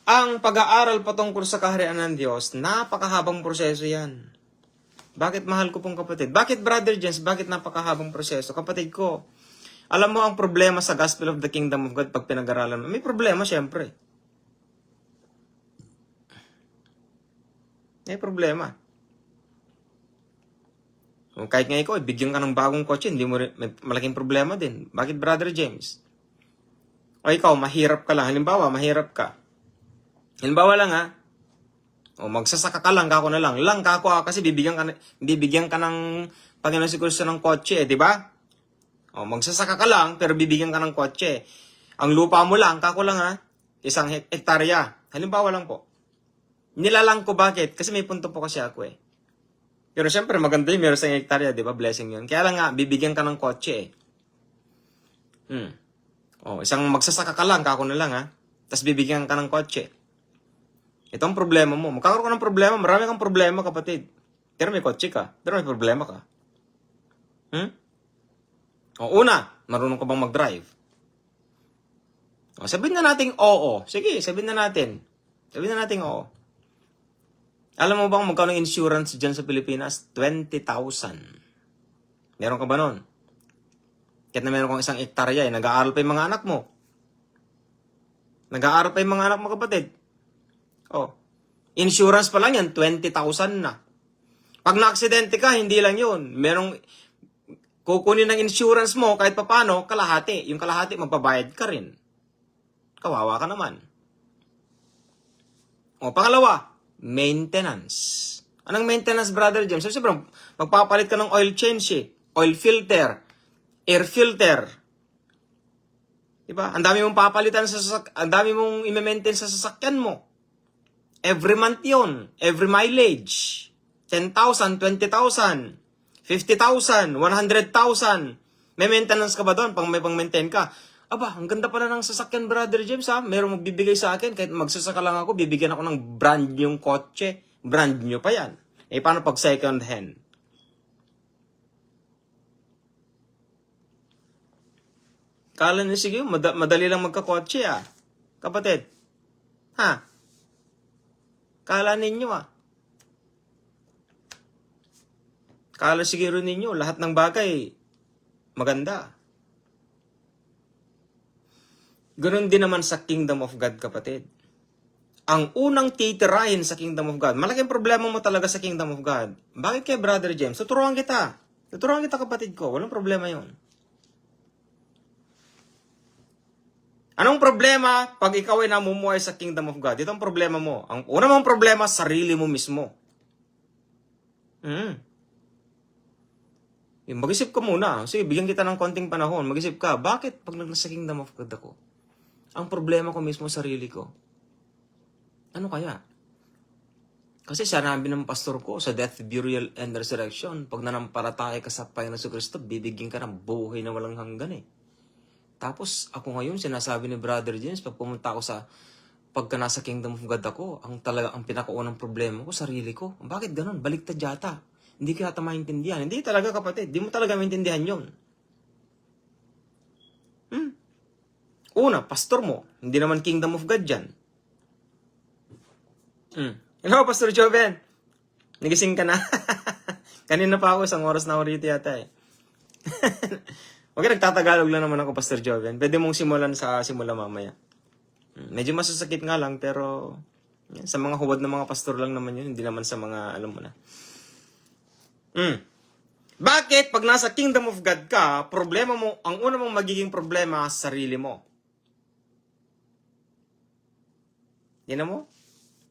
Ang pag-aaral patungkol sa kaharian ng Diyos, napakahabang proseso yan. Bakit mahal ko pong kapatid? Bakit, Brother James, bakit napakahabang proseso? Kapatid ko, alam mo ang problema sa Gospel of the Kingdom of God pag pinag-aralan mo? May problema, syempre. May problema. Kung kahit nga ikaw, bigyan ka ng bagong kotse, hindi mo rin, may malaking problema din. Bakit, Brother James? O ikaw, mahirap ka lang. Halimbawa, mahirap ka. Halimbawa lang ha, o magsasaka ka lang, kako na lang. Kako kasi bibigyan ka ng Panginoon si Kristo ng kotse, di ba? O magsasaka ka lang, pero bibigyan ka ng kotse. Ang lupa mo lang, kako lang ha, 1 hektarya. Halimbawa lang po. Nilalang ko bakit? Kasi may punto po kasi ako eh. Pero syempre maganda yung meron 1 hektarya, di ba? Blessing yun. Kaya lang nga, bibigyan ka ng kotse eh. O, isang magsasaka ka lang, kako na lang ha. Tapos bibigyan ka ng kotse. Ito ang problema mo. Magkakaroon ka ng problema. Marami kang problema, kapatid. Pero may kotse ka. Pero may problema ka. O una, marunong ka bang mag-drive? O, sabihin na natin oo. Sige, sabihin na natin. Sabihin na natin oo. Alam mo bang magkano insurance dyan sa Pilipinas? 20,000. Meron ka ba nun? Kahit na meron kong 1 hektarya, nag-aaral pa yung mga anak mo. Nag-aaral pa yung mga anak mo, kapatid. Oh. Insurance pa lang yan, 20,000 na. Pag na-aksidente ka, hindi lang yun. Merong kukunin ng insurance mo kahit papano, kalahati. Yung kalahati, magbabayad ka rin. Kawawa ka naman. O, pangalawa, maintenance. Anong maintenance, Brother James? So, sobrang magpapalit ka ng oil change, oil filter, air filter. Diba? Ang dami mong papalitan ang dami mong i-maintain sa sasakyan mo. Every month yun. Every mileage. 10,000, 20,000, 50,000, 100,000. May maintenance ka ba doon? May pang-maintain ka? Aba, ang ganda pala ng sasakyan, Brother James, ha? Merong magbibigay sa akin. Kahit magsasaka lang ako, bibigyan ako ng brand new kotse. Brand new pa yan. Eh, paano pag second hand? Kala niyo, sige, madali lang magkakotse, kapatid. Ha? Kala ninyo, Kala siguro ninyo, lahat ng bagay, maganda. Ganon din naman sa Kingdom of God, kapatid. Ang unang titirahin sa Kingdom of God, malaking problema mo talaga sa Kingdom of God. Bakit kay Brother James? Tuturuan kita. Tuturuan kita, kapatid ko. Walang problema yon. Anong problema pag ikaw ay namumuhay sa Kingdom of God? Ito ang problema mo. Ang una mong problema, sarili mo mismo. Mag-isip ka muna. Sige, bigyan kita ng konting panahon. Mag-isip ka, bakit pag nasa Kingdom of God ako? Ang problema ko mismo, sarili ko. Ano kaya? Kasi sinabi ng pastor ko sa death, burial, and resurrection, pag nanampalataya ka sa Panginoon sa Kristo, bibigyan ka ng buhay na walang hanggan . Tapos, ako ngayon, sinasabi ni Brother James, pag pumunta ako pagka nasa Kingdom of God ako, ang pinakaunang problema ko, sarili ko. Bakit ganun? Baliktad yata. Hindi ka yata maintindihan. Hindi talaga, kapatid. Hindi mo talaga maintindihan yun. Una, pastor mo. Hindi naman Kingdom of God dyan. Hello, Pastor Joven. Nagising ka na? Kanina pa ako, 1 oras na ako rito yata . Okay, nagtatagalog lang naman ako, Pastor Joven. Pwede mong simulan sa simula mamaya. Medyo masasakit nga lang, pero yan, sa mga huwad na mga pastor lang naman yun. Hindi naman sa mga, alam mo na. Bakit pag nasa Kingdom of God ka, problema mo, ang una mong magiging problema, sarili mo. Yan mo?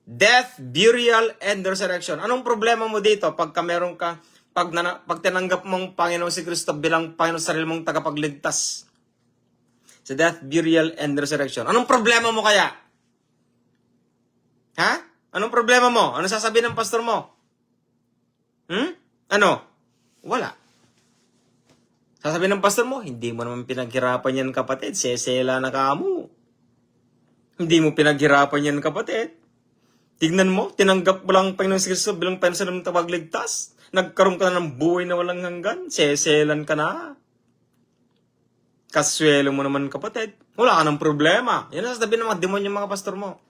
Death, burial, and resurrection. Anong problema mo dito pag tinanggap mong Panginoon si Kristo bilang Panginoon sa sarili mong tagapagligtas? Sa death, burial, and resurrection. Anong problema mo kaya? Ha? Anong problema mo? Ano sasabihin ng pastor mo? Ano? Wala. Sasabihin ng pastor mo, hindi mo naman pinaghirapan yan, kapatid. Sesela na ka mo. Hindi mo pinaghirapan yan, kapatid. Tignan mo, tinanggap mo lang Panginoon si Kristo bilang Panginoon sa ng tagapagligtas. Nagkaroon ka na ng buhay na walang hanggan. Seselan ka na. Kaswelo mo naman, kapatid. Wala ka ng problema. Yan ang sasabihin ng mga demonyo mga pastor mo.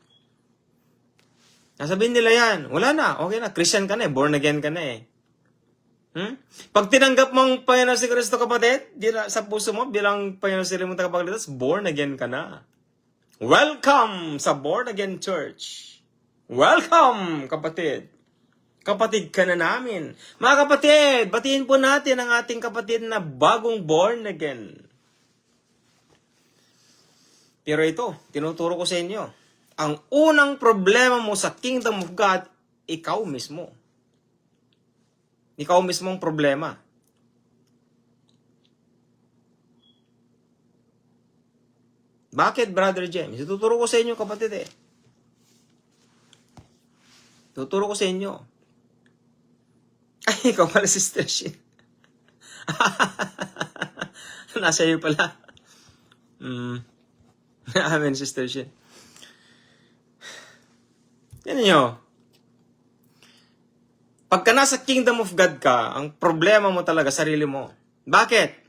Sasabihin nila yan. Wala na. Okay na. Christian ka na . Born again ka na . Pag tinanggap mong Panginoon si Kristo, kapatid, sa puso mo bilang Panginoon sa mong tagapagligtas, born again ka na. Welcome sa Born Again Church. Welcome, kapatid. Kapatid ka na namin. Mga kapatid, batiin po natin ang ating kapatid na bagong born again. Pero ito, tinuturo ko sa inyo. Ang unang problema mo sa Kingdom of God, ikaw mismo. Ikaw mismo ang problema. Bakit, Brother James? Tuturo ko sa inyo, kapatid . Tuturo ko sa inyo. Ay, ikaw pala, Sister Shin. Nasa iyo pala. Amen, Sister Shin. Yan nyo. Pagka nasa Kingdom of God ka, ang problema mo talaga, sarili mo. Bakit?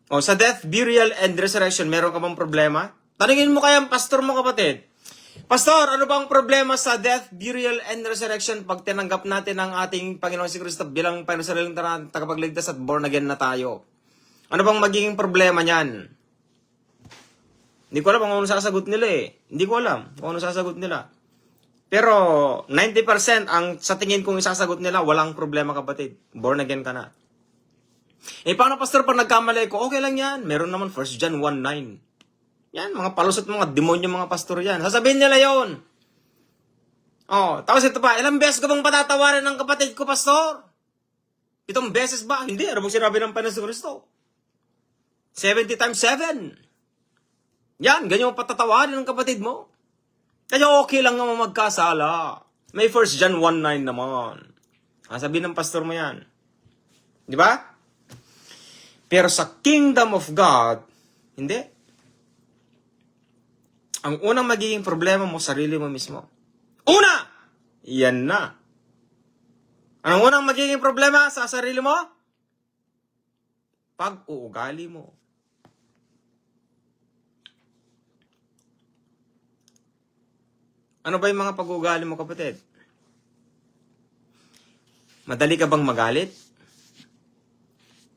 Sa death, burial, and resurrection, meron ka bang problema? Tanungin mo kaya ang pastor mo, kapatid. Pastor, ano bang problema sa death, burial, and resurrection pag tinanggap natin ang ating Panginoon si Kristo bilang Panginoon sa tagapagligtas at born again na tayo? Ano bang magiging problema niyan? Hindi ko alam kung ano sasagot nila eh. Hindi ko alam kung ano sasagot nila. Pero 90% ang sa tingin kong isasagot nila, walang problema kapatid. Born again ka na. Eh paano pastor pag nagkamali ko? Okay lang yan. Meron naman 1 John 1:9. Yan, mga palusot, mga demonyo, mga pastor yan. Sasabihin nila yon. Oh, tapos ito pa, ilang beses ko bang patatawarin ng kapatid ko, pastor? 7 beses ba? Hindi, ano bang sinabi ng Panginoon Kristo? 70 times 7. Yan, ganyan yung patatawarin ng kapatid mo. Kaya okay lang naman magkasala. May 1 John 1:9 naman. Sabihin ng pastor mo yan. Di ba? Pero sa kingdom of God, hindi. Ang unang magiging problema mo, sarili mo mismo. Una! Yan na. Anong unang magiging problema sa sarili mo? Pag-uugali mo. Ano ba yung mga pag-uugali mo, kapatid? Madali ka bang magalit?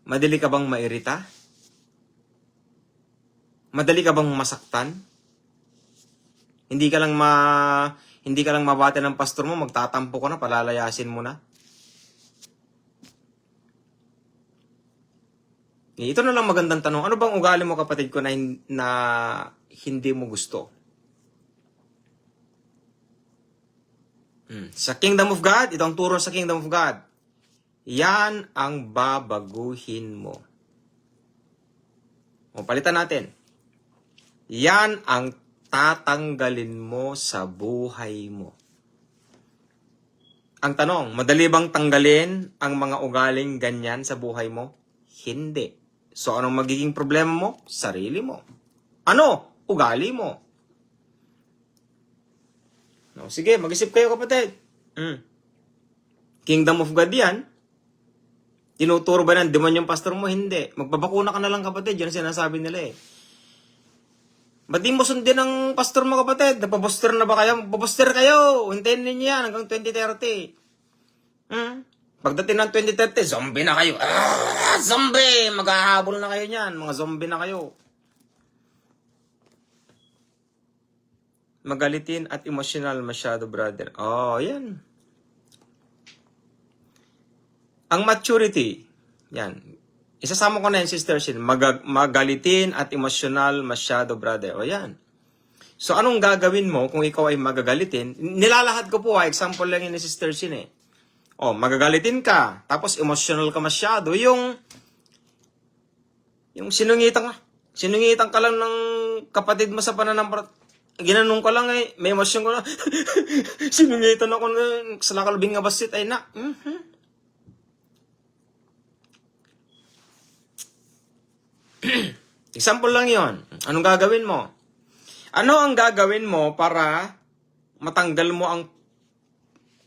Madali ka bang mairita? Madali ka bang masaktan? Hindi ka lang mabate ng pastor mo, magtatampo ka na, palalayasin mo na. Ito na lang magandang tanong. Ano bang ugali mo, kapatid ko, na hindi mo gusto? Sa Kingdom of God, ito ang turo sa Kingdom of God. Yan ang babaguhin mo. O, palitan natin. Yan ang tatanggalin mo sa buhay mo. Ang tanong, madali bang tanggalin ang mga ugaling ganyan sa buhay mo? Hindi. So, anong magiging problema mo? Sarili mo. Ano? Ugali mo. No, sige, mag-isip kayo, kapatid. Kingdom of God yan. Tinuturo ba ng demonyo yung pastor mo? Hindi. Magbabakuna ka na lang, kapatid. Yan ang sinasabi nila eh. Ba't di mo sundin ang pastor mo, kapatid? Napabuster na ba kayo? Magpabuster kayo. Hintayin ninyo yan hanggang 2030. Pagdating ng 2030, zombie na kayo. Zombie! Maghahabol na kayo niyan. Mga zombie na kayo. Magalitin at emotional masyado, brother. Oh, yan. Ang maturity, yan. Isasama ko na yan, Sister Shin. Magalitin at emotional masyado, brother. O yan. So, anong gagawin mo kung ikaw ay magagalitin? Nilalahad ko po, example lang yun ni Sister Shin eh. O, magagalitin ka, tapos emotional ka masyado. Yung sinungitan ka lang ng kapatid mo sa pananampalataya. Ginanong ko lang eh, may emosyon ko na. Sinungitan ako na sa nakalabing nga basit ay na. Example lang yon. Anong gagawin mo? Ano ang gagawin mo para matanggal mo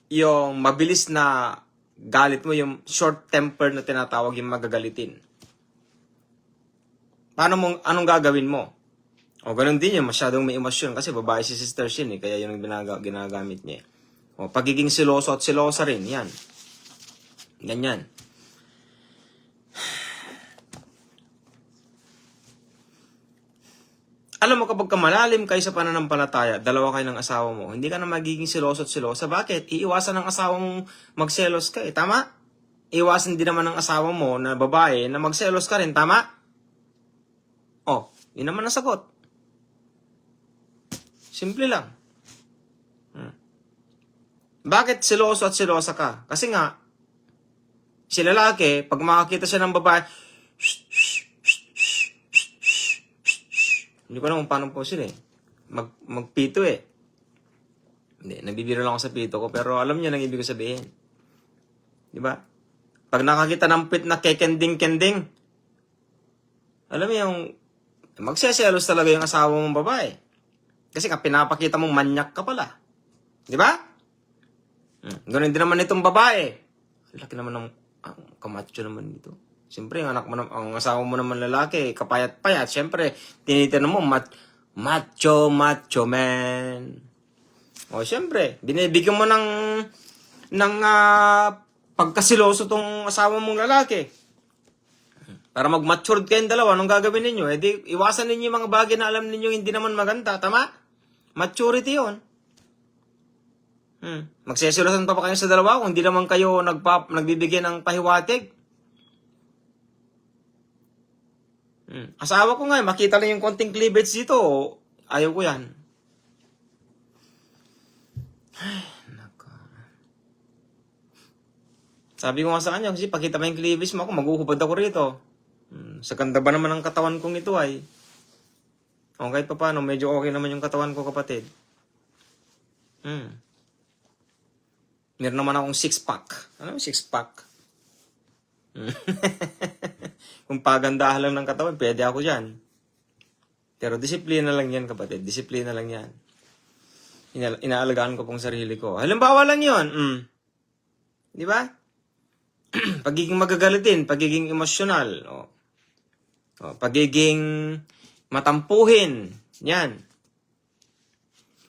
yung mabilis na galit mo, yung short temper na tinatawag, yung magagalitin? Anong gagawin mo? O, ganun din yun, masyadong may emosyon kasi babae si Sister Shin eh, kaya yun ang ginagamit niya. O, pagiging siloso at silosa rin, yan. Ganyan. Alam mo, kapag malalim kayo sa pananampalataya, dalawa kayo ng asawa mo, hindi ka na magiging siloso at silosa. Bakit? Iiwasan ng asawa mong magselos ka eh, tama? Iiwasan din naman ng asawa mo na babae na magselos ka rin, tama? O, yun naman ang sagot. Simple lang. Bakit siloso at silosa ka? Kasi nga, si lalaki, pag makakita siya ng babae, hindi ko alam kung paano po sila eh. Magpito eh. Hindi, nabibiro lang ako sa pito ko, pero alam niya nang ibig ko sabihin. Di ba? Pag nakakita ng pit na kekending-kending, alam mo yung, magseselos talaga yung asawa mong babae. Kasi nga, pinapakita mong manyak ka pala. Di ba? Ganun din naman itong babae. Laki naman ng kamacho naman dito. Siyempre, ang asawa mo naman lalaki, kapayat-payat. Siyempre, tinitin mo, macho man. O, siyempre, binibigyan mo ng pagkasiloso tong asawa mong lalaki. Para mag-matured kayong dalawa, anong gagawin ninyo? Eh di, iwasan ninyo yung mga bagay na alam ninyo hindi naman maganda. Tama? Maturity yun. Magsisilosan pa kayo sa dalawa kung hindi naman kayo nagbibigay ng pahiwatig. Asawa ko nga, makita lang yung konting cleavage dito. Ayaw ko yan. Ay, nako. Sabi ko nga sa kanya, kasi pakita mo yung cleavage mo ako, maghuhubad ako rito. Sa ganda ba naman ang katawan kong ito ay? O kahit pa paano, medyo okay naman yung katawan ko, kapatid. Meron naman akong six-pack. Ano yung six-pack? Kung pagandahan lang ng katawan, pwede ako dyan. Pero disiplina lang yan, kapatid. Disiplina lang yan. Inaalagaan ko pong sarili ko. Halimbawa lang yun. Di ba? Pagiging magagalitin, pagiging emosyonal, pagiging matampuhin. Yan.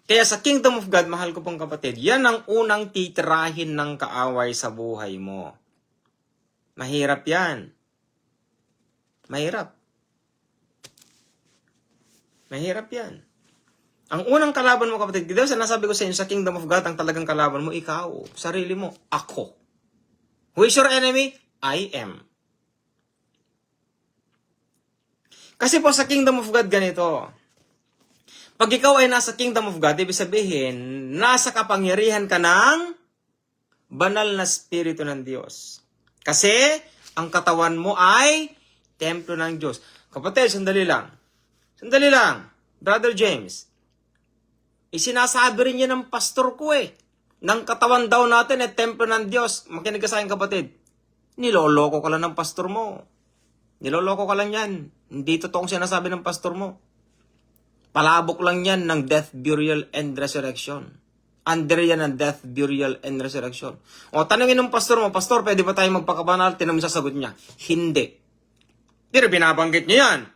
Kaya sa Kingdom of God, mahal ko pong kapatid, yan ang unang titirahin ng kaaway sa buhay mo. Mahirap yan. Mahirap. Mahirap yan. Ang unang kalaban mo, kapatid, diba sinasabi ko sa inyo, sa Kingdom of God, ang talagang kalaban mo, ikaw, sarili mo, ako. Who is your enemy? I am. Kasi po sa Kingdom of God, ganito. Pag ikaw ay nasa Kingdom of God, ibig sabihin, nasa kapangyarihan ka ng banal na Espiritu ng Diyos. Kasi, ang katawan mo ay templo ng Diyos. Kapatid, sandali lang. Sandali lang. Brother James, isinasabi rin niya ng pastor ko ng katawan daw natin ay templo ng Diyos. Makinig ka sa akin, kapatid. Niloloko ka lang ng pastor mo. Niloloko ka lang yan. Hindi totoong sinasabi ng pastor mo. Palabok lang yan ng death, burial, and resurrection. Under yan ng death, burial, and resurrection. O tanungin ng pastor mo, Pastor, pwede ba tayo magpakabanal? Tinanong sasagot niya, hindi. Pero binabanggit niya yan.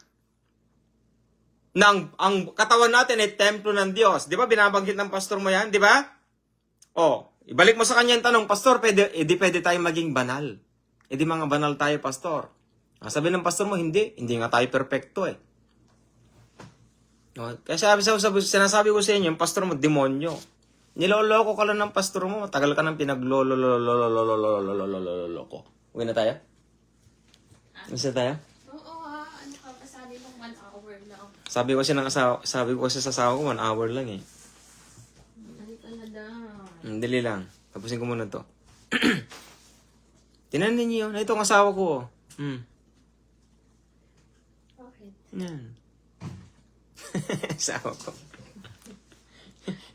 Ang katawan natin ay templo ng Diyos. Di ba binabanggit ng pastor mo yan? Di ba? O, ibalik mo sa kanya yung tanong, Pastor, pwede tayo maging banal. Di mga banal tayo, Pastor. Sabi ng pastor mo, hindi nga tayo perfecto Kaya sinasabi ko sa inyo, yung pastor mo, demonyo. Niloloko ka lang ng pastor mo, matagal ka nang pinagloloko. Uwi na tayo? Isa tayo? Oo ano ka pa, sabi mo 1 hour lang. Sabi ko sa asawa ko, 1 hour lang Halika na daw. Dali lang. Tapusin ko muna to. Tinanin niyo yun. Ito ang asawa ko. Bakit? Yan. Asawa ko.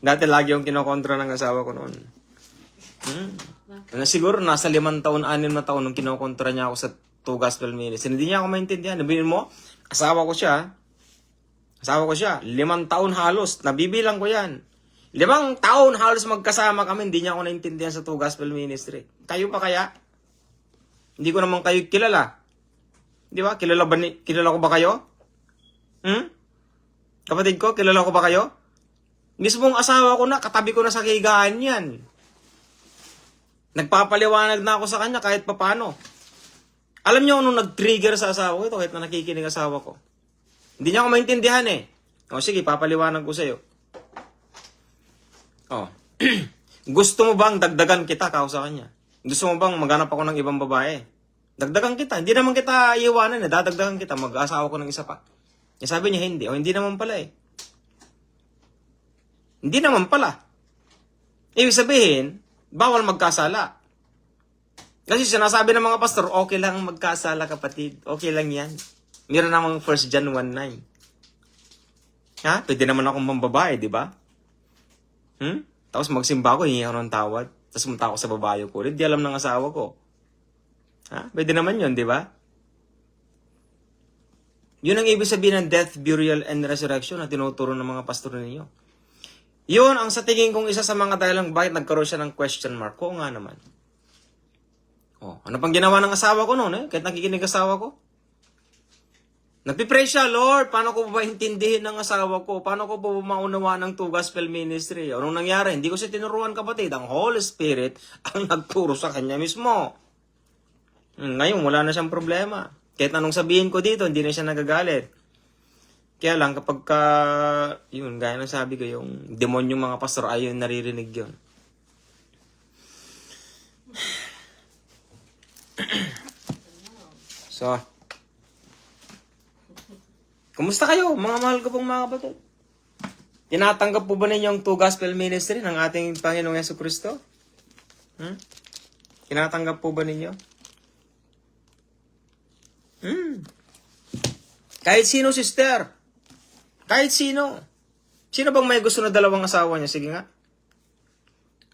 Dati lagi yung kinokontra ng asawa ko noon. Siguro nasa 5 taon, 6 na taon nung kinokontra niya ako sa 2 Gospel Ministries. Hindi niya ako maintindihan. Nabihin mo, asawa ko siya. 5 taon halos. Nabibilang ko yan. 5 taon halos magkasama kami. Hindi niya ako naintindihan sa 2 Gospel Ministry. Kayo pa kaya? Hindi ko naman kayo kilala. Di ba? Kilala ko ba kayo? Kapatid ko, kilala ko ba kayo? Mismong asawa ko na, katabi ko na sa higaan yan. Nagpapaliwanag na ako sa kanya kahit papano. Alam niyo anong nag-trigger sa asawa ko ito kahit na nakikinig asawa ko? Hindi niya ako maintindihan O sige, papaliwanag ko sa'yo. Gusto mo bang dagdagan kita sa kanya? Gusto mo bang maghanap ako ng ibang babae? Dagdagan kita. Hindi naman kita iiwanan dadagdagan kita. Mag-asawa ko ng isa pa. Sabi niya hindi. O hindi naman pala Hindi naman pala. Ibig sabihin, bawal magkasala. Kasi sinasabi ng mga pastor, okay lang magkasala kapatid. Okay lang yan. Meron namang 1 John 1:9. Pwede naman akong mambabae, di ba? Tapos magsimba ako, hihingi ako ng tawad. Tapos pumunta ako sa babae ko. Hindi alam ng asawa ko. Pwede naman yun, di ba? Yun ang ibig sabihin ng death, burial, and resurrection na tinuturo ng mga pastor ninyo. Yun ang sa tingin kong isa sa mga dahilan bakit nagkaroon siya ng question mark. Oo nga naman. Ano pang ginawa ng asawa ko noon kahit nakikinig asawa ko? Nagpipray siya, Lord, paano ko ba intindihin ng asawa ko? Paano ko ba maunawa ng 2 Gospel Ministry? Anong nangyari? Hindi ko siya tinuruan, kapatid. Ang Holy Spirit ang nagturo sa kanya mismo. Ngayon, wala na siyang problema. Kahit anong sabihin ko dito, hindi na siya nagagalit. Kaya lang, kapag yun, gaya ng sabi ko, yung demonyong mga pastor, ayaw naririnig yun. So, kumusta kayo, mga mahal ko pong mga kapatid? Tinatanggap po ba ninyo ang Two Gospel Ministry ng ating Panginoong Jesucristo? Tinatanggap po ba ninyo? Kahit sino, sister. Kahit sino. Sino bang may gusto na dalawang asawa niya? Sige nga.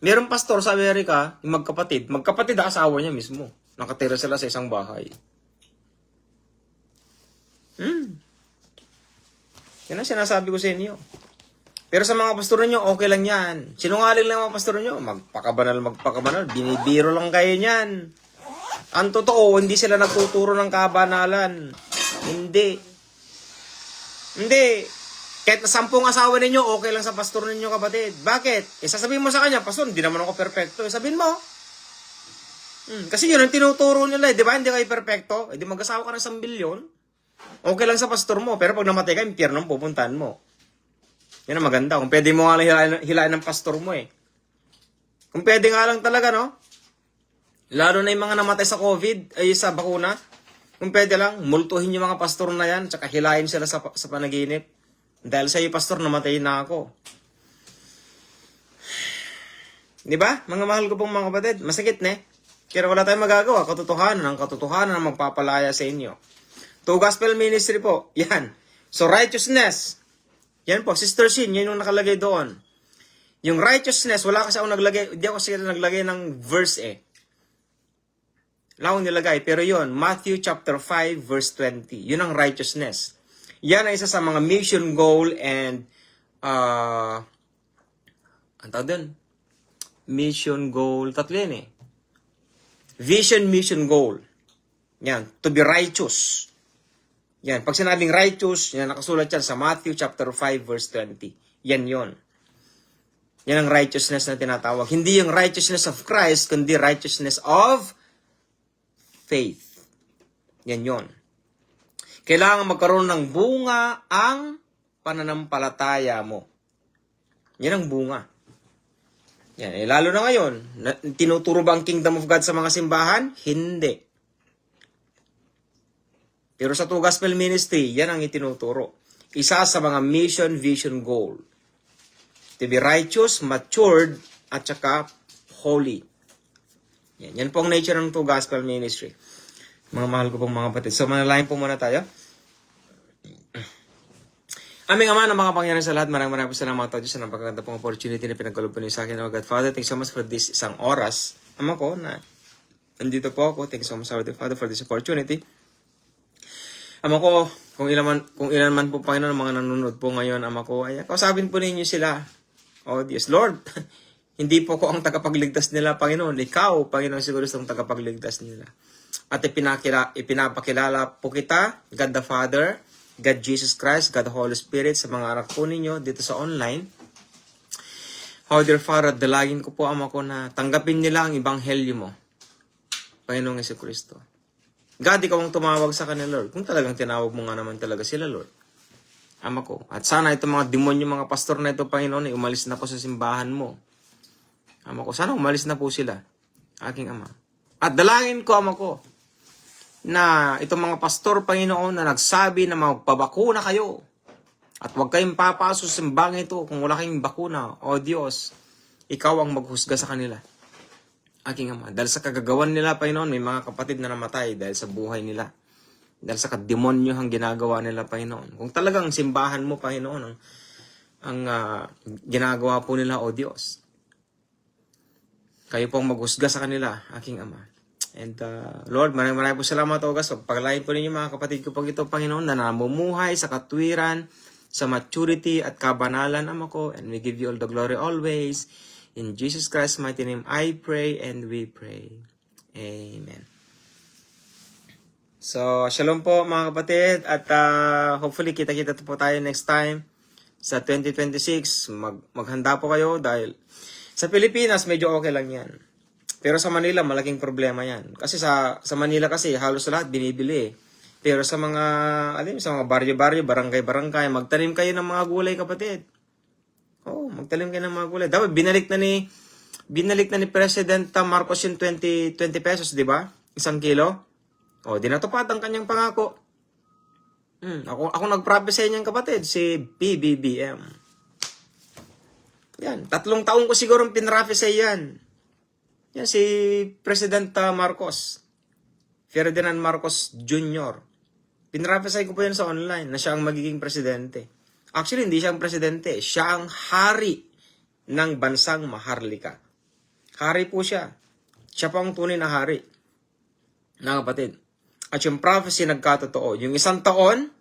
Merong pastor sa Amerika, yung magkapatid ang asawa niya mismo. Nakatira sila sa isang bahay. Yan ang sinasabi ko sa inyo. Pero sa mga pastor niyo, okay lang yan. Sinungaling lang mga pastor niyo. Magpakabanal. Binibiro lang kayo niyan. Ang totoo, hindi sila nagtuturo ng kabanalan. Hindi. Kahit na 10 asawa ninyo, okay lang sa pastor ninyo, kapatid. Bakit? Sasabihin mo sa kanya, pastor, hindi naman ako perfecto. Sabihin mo. Kasi yun ang tinuturo nila. Di ba? Hindi kayo perfecto. Di mag-asawa ka ng 1 bilyon. Okay lang sa pastor mo. Pero pag namatay ka, impyerno ang pupuntahan mo. Yan ang maganda. Kung pwede mo nga lang hilain ng pastor mo eh. Kung pwede nga lang talaga, no? Lalo na yung mga namatay sa COVID, ay sa bakuna. Kung pwede lang, multuhin yung mga pastor na yan, tsaka hilain sila sa panaginip. Dahil sa iyo, pastor, namatay na ako. Di ba? Mga mahal ko pong mga kapatid, masakit na eh. Kaya wala tayong magagawa. Katotohanan ang magpapalaya sa inyo. Two Gospel Ministry po. Yan. So, righteousness. Yan po, Sister Shin, yan yung nakalagay doon. Yung righteousness, wala kasi ako naglagay, hindi ako kasi naglagay ng verse eh. Wala akong nilagay, pero yun, Matthew chapter 5, verse 20. Yun ang righteousness. Yan ay isa sa mga mission goal and, ang tawag din? Mission goal, tatlo yan eh. Vision, mission, goal. Yan, to be righteous. Yan, pag sinabing righteous, yan nakasulat yan sa Matthew chapter 5 verse 20. Yan yon. Yan ang righteousness na tinatawag. Hindi yung righteousness of Christ, kundi righteousness of faith. Yan yon. Kailangan magkaroon ng bunga ang pananampalataya mo. Yan ang bunga. Yan, lalo na ngayon, tinuturo ba ang kingdom of God sa mga simbahan? Hindi. Pero sa Two Gospel Ministry, yan ang itinuturo. Isa sa mga mission, vision, goal. To be righteous, matured, at saka holy. Yan po ang nature ng Two Gospel Ministry. Mga mahal ko pong mga kapatid. So, manalangin po muna tayo. Aming Ama na mga pangyayari sa lahat, maraming po salamat Diyos sa napakaganda pong opportunity na pinagkaloob po niyo sa akin. Oh God, Father, thanks so much for this isang oras. Ama ko na nandito po ako. Thanks so much, Father, for this opportunity. Ama ko, kung ilan man po Panginoon mga nanonood po ngayon, Ama ko, ay kausapin po ninyo sila. Oh Diyos, Lord, hindi po ko ang tagapagligtas nila, Panginoon. Ikaw, Panginoon, siguro ang tagapagligtas nila. At ipinapakilala po kita, God the Father, God Jesus Christ, God the Holy Spirit, sa mga anak po ninyo dito sa online. Oh dear Father, dalangin ko po, Ama ko, na tanggapin nila ang ebanghelyo mo, Panginoong Jesucristo. God, ikaw ang tumawag sa kanila, Lord. Kung talagang tinawag mo nga naman talaga sila, Lord. Ama ko. At sana itong mga demonyo, mga pastor na ito, Panginoon, ay umalis na po sa simbahan mo. Ama ko, sana umalis na po sila, aking Ama. At dalangin ko, Ama ko, na itong mga pastor, Panginoon, na nagsabi na magpabakuna kayo. At huwag kayong papasok sa simbahan ito kung wala kayong bakuna. O Diyos, ikaw ang maghusga sa kanila, aking Ama. Dahil sa kagagawan nila, Panginoon, may mga kapatid na namatay dahil sa buhay nila. Dahil sa kademonyo ang ginagawa nila, Panginoon. Kung talagang simbahan mo, Panginoon, ang ginagawa po nila, O Diyos, kayo pong maghusga sa kanila, aking Ama. And Lord, maraming po salamat, O God. Paglayin po ninyo mga kapatid ko pag ito, Panginoon, na namumuhay sa katwiran, sa maturity at kabanalan, Ama ko. And we give you all the glory always. In Jesus Christ's mighty name, I pray and we pray. Amen. So, shalom po mga kapatid. At hopefully, kita-kita po tayo next time sa 2026. Maghanda po kayo dahil sa Pilipinas, medyo okay lang yan. Pero sa Manila, malaking problema yan. Kasi sa Manila kasi, halos lahat binibili eh. Pero sa mga, alam mo, sa mga baryo-baryo, barangay-barangay, magtanim kayo ng mga gulay, kapatid. Oo, magtanim kayo ng mga gulay. Dapat binalik na ni President Marcos yung 20 pesos, di ba? 1 kilo. O, dinatupad ang kanyang pangako. Ako nag-prophesy niyan, kapatid, si PBBM. Yan, 3 taon ko siguro pinraphesy yan. Yan, si President Marcos. Ferdinand Marcos Jr. Pinraphesy ko po yan sa online na siya ang magiging presidente. Actually, hindi siya ang presidente. Siya ang hari ng bansang Maharlika. Hari po siya. Siya po ang tunay na hari. Na kapatid. At yung prophecy nagkatotoo. Yung 1 taon,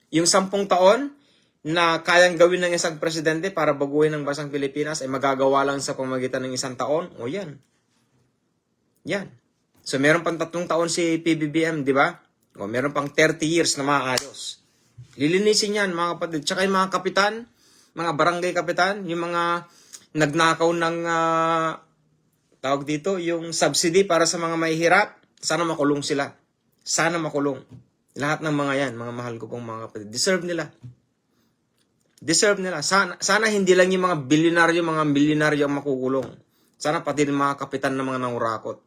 yung 10 taon, na kayang gawin ng isang presidente para baguhin ang bansang Pilipinas ay magagawa lang sa pamagitan ng 1 taon. O yan. Yan. So meron pang 3 taon si PBBM, di ba? O meron pang 30 years na maayos. Lilinisin yan, mga kapatid. Tsaka yung mga kapitan, mga barangay kapitan, yung mga nagnakaw ng, tawag dito, yung subsidy para sa mga mahihirap, sana makulong sila. Sana makulong. Lahat ng mga yan, mga mahal ko pong mga kapatid. Deserve nila. Deserve nila. Sana hindi lang yung mga milyonaryo ang makukulong. Sana pati yung mga kapitan ng mga nangurakot.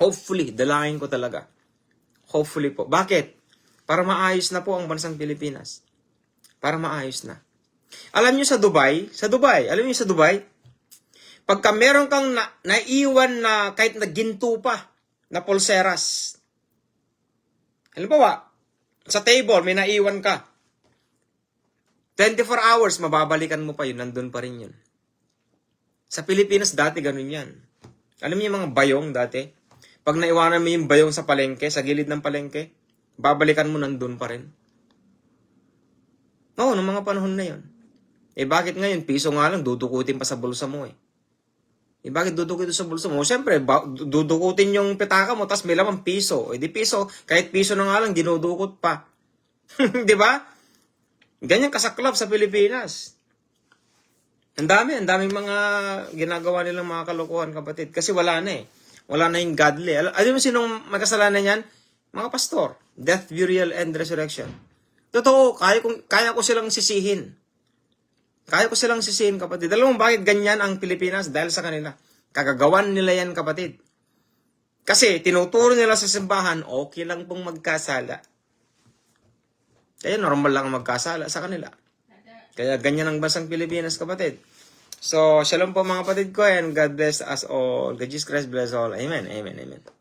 Hopefully, dalangin ko talaga. Hopefully po. Bakit? Para maayos na po ang bansang Pilipinas. Para maayos na. Alam niyo sa Dubai, pagka meron kang naiwan na kahit na ginto pa na pulseras. Halimbawa, sa table may naiwan ka. 24 hours, mababalikan mo pa yun, nandun pa rin yun. Sa Pilipinas dati ganun yan. Alam niyo yung mga bayong dati? Pag naiwanan mo yung bayong sa palengke, sa gilid ng palengke, babalikan mo nandun pa rin. Oo, noong mga panahon na yun. Bakit ngayon? Piso nga lang, dudukutin pa sa bulsa mo bakit dudukutin sa bulsa mo? Siyempre, dudukutin yung petaka mo, tas may lamang piso. Di piso, kahit piso na nga lang, dinudukot pa. Di ba? Ganyan kasaklap sa Pilipinas. Ang daming mga ginagawa nilang mga kalokohan, kapatid. Kasi wala na Wala na yung godly. Alam mo sinong magkasalanan yan? Mga pastor. Death, burial, and resurrection. Totoo, kaya ko silang sisihin. Kaya ko silang sisihin, kapatid. Alam mo bakit ganyan ang Pilipinas? Dahil sa kanila. Kagagawan nila yan, kapatid. Kasi tinuturo nila sa simbahan, okay lang pong magkasala. Kaya normal lang magkasala sa kanila. Kaya ganyan ang bansang Pilipinas, kapatid. So, shalom po mga kapatid ko, and God bless us all. God Jesus Christ bless all. Amen, amen, amen.